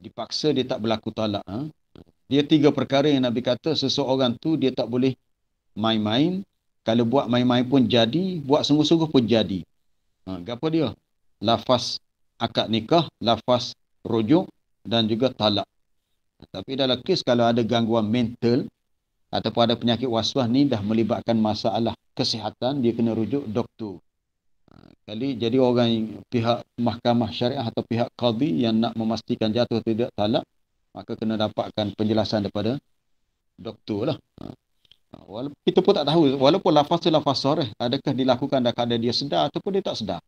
dipaksa dia tak berlaku talak. Dia 3 perkara yang Nabi kata seseorang tu dia tak boleh main-main. Kalau buat main-main pun jadi, buat sungguh-sungguh pun jadi. Apa dia? Lafaz akad nikah, lafaz rujuk dan juga talak. Tapi dalam kes kalau ada gangguan mental ataupun ada penyakit was-was ni dah melibatkan masalah kesihatan, dia kena rujuk doktor. Jadi orang yang, pihak mahkamah syariah atau pihak qadi yang nak memastikan jatuh atau tidak talak, maka kena dapatkan penjelasan daripada doktor lah. Walaupun kita pun tak tahu, walaupun lafaz tu lafaz sharih, adakah dilakukan dalam keadaan dia sedar ataupun dia tak sedar.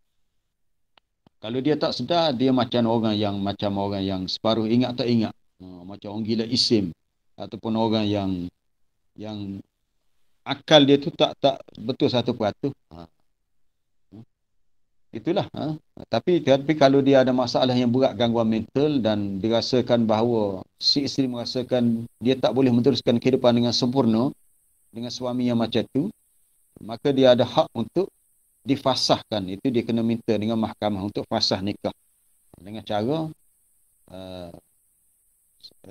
Kalau dia tak sedar, dia macam orang yang separuh ingat tak ingat. Macam orang gila isim ataupun orang yang akal dia tu tak betul 1%. Itulah. Tapi kalau dia ada masalah yang berat, gangguan mental, dan dirasakan bahawa si isteri merasakan dia tak boleh meneruskan kehidupan dengan sempurna dengan suami yang macam tu, maka dia ada hak untuk difasahkan. Itu dia kena minta dengan mahkamah untuk fasah nikah dengan cara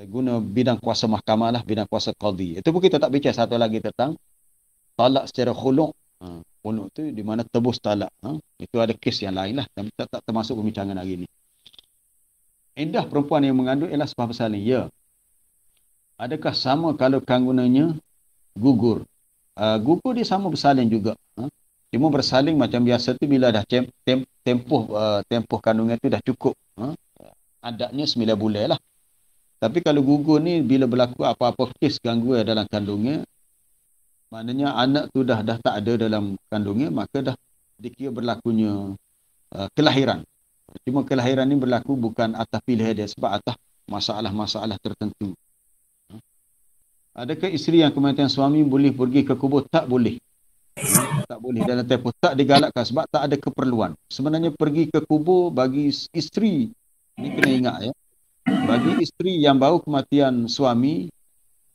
guna bidang kuasa mahkamah lah, bidang kuasa qadi. Itu pun kita tak bincang satu lagi tentang talak secara khuluk. Khuluk tu di mana tebus talak. Itu ada kes yang lain lah, dan tak termasuk pembincangan hari ni. Iddah perempuan yang mengandung ialah sebab bersalin. Ya. Adakah sama kalau kandungannya gugur? Gugur dia sama bersalin juga. Cuma bersalin macam biasa tu bila dah tempoh kandungan tu dah cukup. Adatnya 9 bulan lah. Tapi kalau gugur ni bila berlaku apa-apa kes gangguan dalam kandungan, maknanya anak tu dah tak ada dalam kandungan, maka dah dikira berlakunya kelahiran. Cuma kelahiran ni berlaku bukan atas pilihan dia, sebab atas masalah-masalah tertentu. Adakah isteri yang kematian suami boleh pergi ke kubur? Tak boleh. Tak boleh dalam tempoh. Tak digalakkan sebab tak ada keperluan. Sebenarnya pergi ke kubur bagi isteri, ni kena ingat ya, bagi isteri yang baru kematian suami,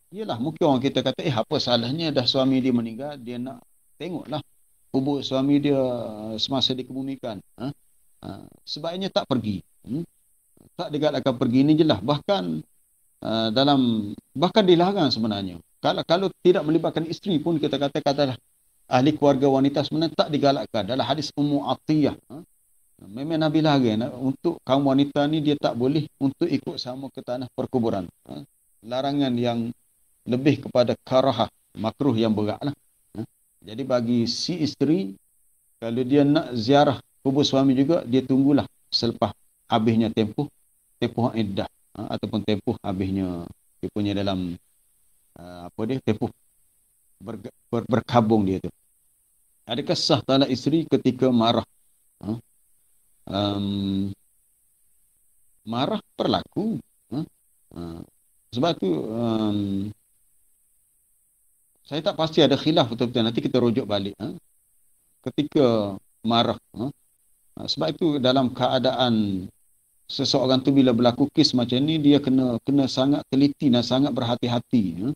yelah mungkin orang kita kata, apa salahnya dah suami dia meninggal, dia nak tengoklah kubur suami dia semasa dikebumikan. Sebabnya tak pergi. Tak digalakkan pergi, ni jelas. Bahkan bahkan dilarang sebenarnya. Kalau tidak melibatkan isteri pun, kita katalah ahli keluarga wanita, sebenarnya tak digalakkan. Dalam hadis Ummu Atiyah, memang Nabi larang untuk kaum wanita ni, dia tak boleh untuk ikut sama ke tanah perkuburan. Larangan yang lebih kepada karahah, makruh yang berat lah. Jadi bagi si isteri, kalau dia nak ziarah kubur suami juga, dia tunggulah selepas habisnya tempoh iddah, ataupun tempoh habisnya dia punya dalam tempoh berkabung dia tu. Adakah sah talak isteri ketika marah? Marah berlaku. Sebab tu saya tak pasti, ada khilaf betul-betul. Nanti kita rujuk balik. Ketika marah. Sebab itu dalam keadaan seseorang tu bila berlaku kes macam ni, dia kena sangat teliti dan sangat berhati-hati.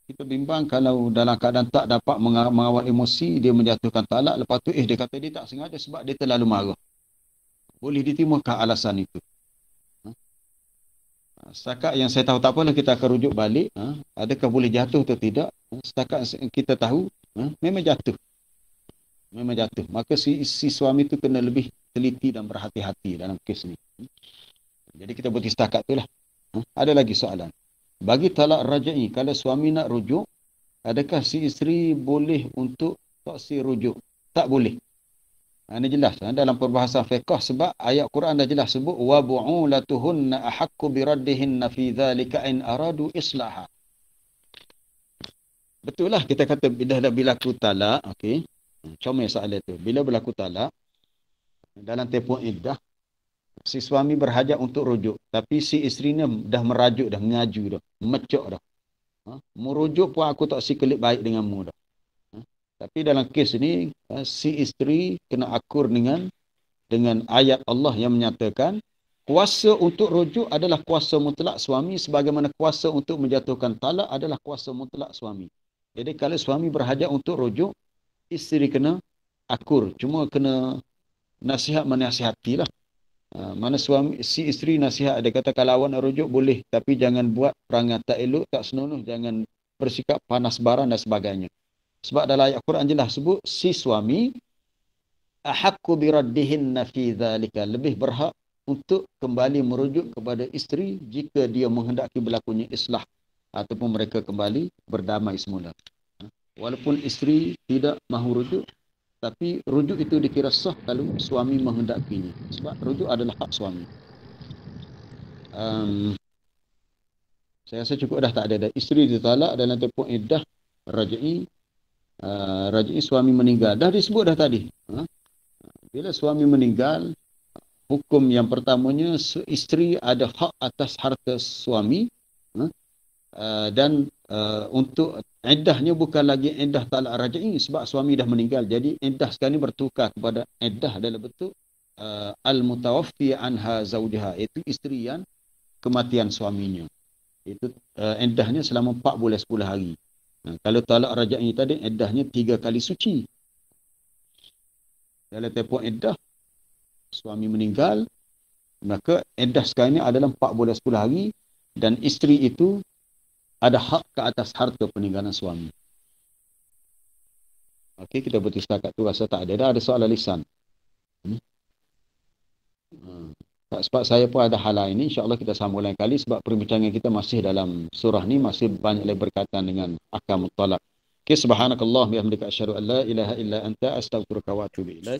Kita bimbang kalau dalam keadaan tak dapat mengawal emosi, dia menjatuhkan talak. Lepas tu dia kata dia tak sengaja sebab dia terlalu marah. Boleh ditimbulkan alasan itu. Setakat yang saya tahu, tak apalah, kita akan rujuk balik. Adakah boleh jatuh atau tidak? Setakat kita tahu, memang jatuh. Memang jatuh. Maka si suami tu kena lebih teliti dan berhati-hati dalam kes ni. Jadi kita berhenti setakat tu lah. Ada lagi soalan. Bagi talak raja'i, kalau suami nak rujuk, adakah si isteri boleh untuk taksir rujuk? Tak boleh. Ini jelas dalam perbahasan fiqh, sebab ayat Quran dah jelas sebut wa bu'ulatuhunna ahaqqu biraddihinna fi dzalika in aradu islaha. Betul lah kita kata bila berlaku talak, okey. Comel soalan tu. Bila berlaku talak dalam tempoh iddah, si suami berhajat untuk rujuk, tapi si isterinya dah merajuk dah, mengaju dah, mecok dah. Merujuk pun aku tak sikelit baik denganmu dah. Tapi dalam kes ni, si isteri kena akur dengan ayat Allah yang menyatakan kuasa untuk rujuk adalah kuasa mutlak suami, sebagaimana kuasa untuk menjatuhkan talak adalah kuasa mutlak suami. Jadi kalau suami berhajat untuk rujuk, isteri kena akur. Cuma kena nasihat menasihatilah. Mana suami, si isteri nasihat, dia kata kalau awak nak rujuk boleh, tapi jangan buat perangai tak elok, tak senonoh, jangan bersikap panas baran dan sebagainya. Sebab dalam ayat Quran jelas sebut, si suami ahaqqu biraddihinna fi dhalika, lebih berhak untuk kembali merujuk kepada isteri jika dia menghendaki berlakunya islah ataupun mereka kembali berdamai semula. Walaupun isteri tidak mahu rujuk, tapi rujuk itu dikira sah kalau suami menghendakinya. Sebab rujuk adalah hak suami. Saya rasa cukup dah, tak ada. Isteri ditalak dalam tempoh iddah raj'i. Raj'i suami meninggal. Dah disebut dah tadi. Bila suami meninggal, hukum yang pertamanya isteri ada hak atas harta suami. Dan untuk iddahnya bukan lagi iddah talak raj'i sebab suami dah meninggal. Jadi iddah sekarang ni bertukar kepada iddah dalam bentuk al-mutawaffi anha zawjaha, iaitu isteri yang kematian suaminya. Itu iddahnya selama 4 bulan 10 hari. Kalau talak raj'i tadi iddahnya 3 kali suci. Dalam tempoh iddah suami meninggal, maka iddah sekarang ni adalah 4 bulan 10 hari dan isteri itu ada hak ke atas harta peninggalan suami. Okey, kita berhenti setakat tu, rasa tak ada. Dah ada soalan lisan. Sebab saya pun ada hal lain ni, insya-Allah kita sambung lain kali sebab perbincangan kita masih dalam surah ni, masih banyak lagi berkaitan dengan ahkamut talaq. Okey, subhanakallah bihamdika asyhadu an la ilaha illa anta astaghfiruka wa atubu ilaik.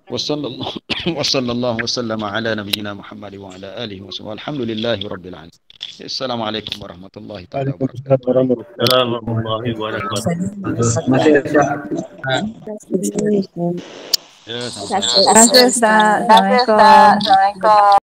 Wassallallahu wasallama ala nabiyyina Muhammad wa ala alihi wa sahbihi. Alhamdulillahi rabbil alamin. Assalamualaikum warahmatullahi wabarakatuh. Warahmatullahi wabarakatuh. Ya, Terima kasih Ustaz. Assalamualaikum.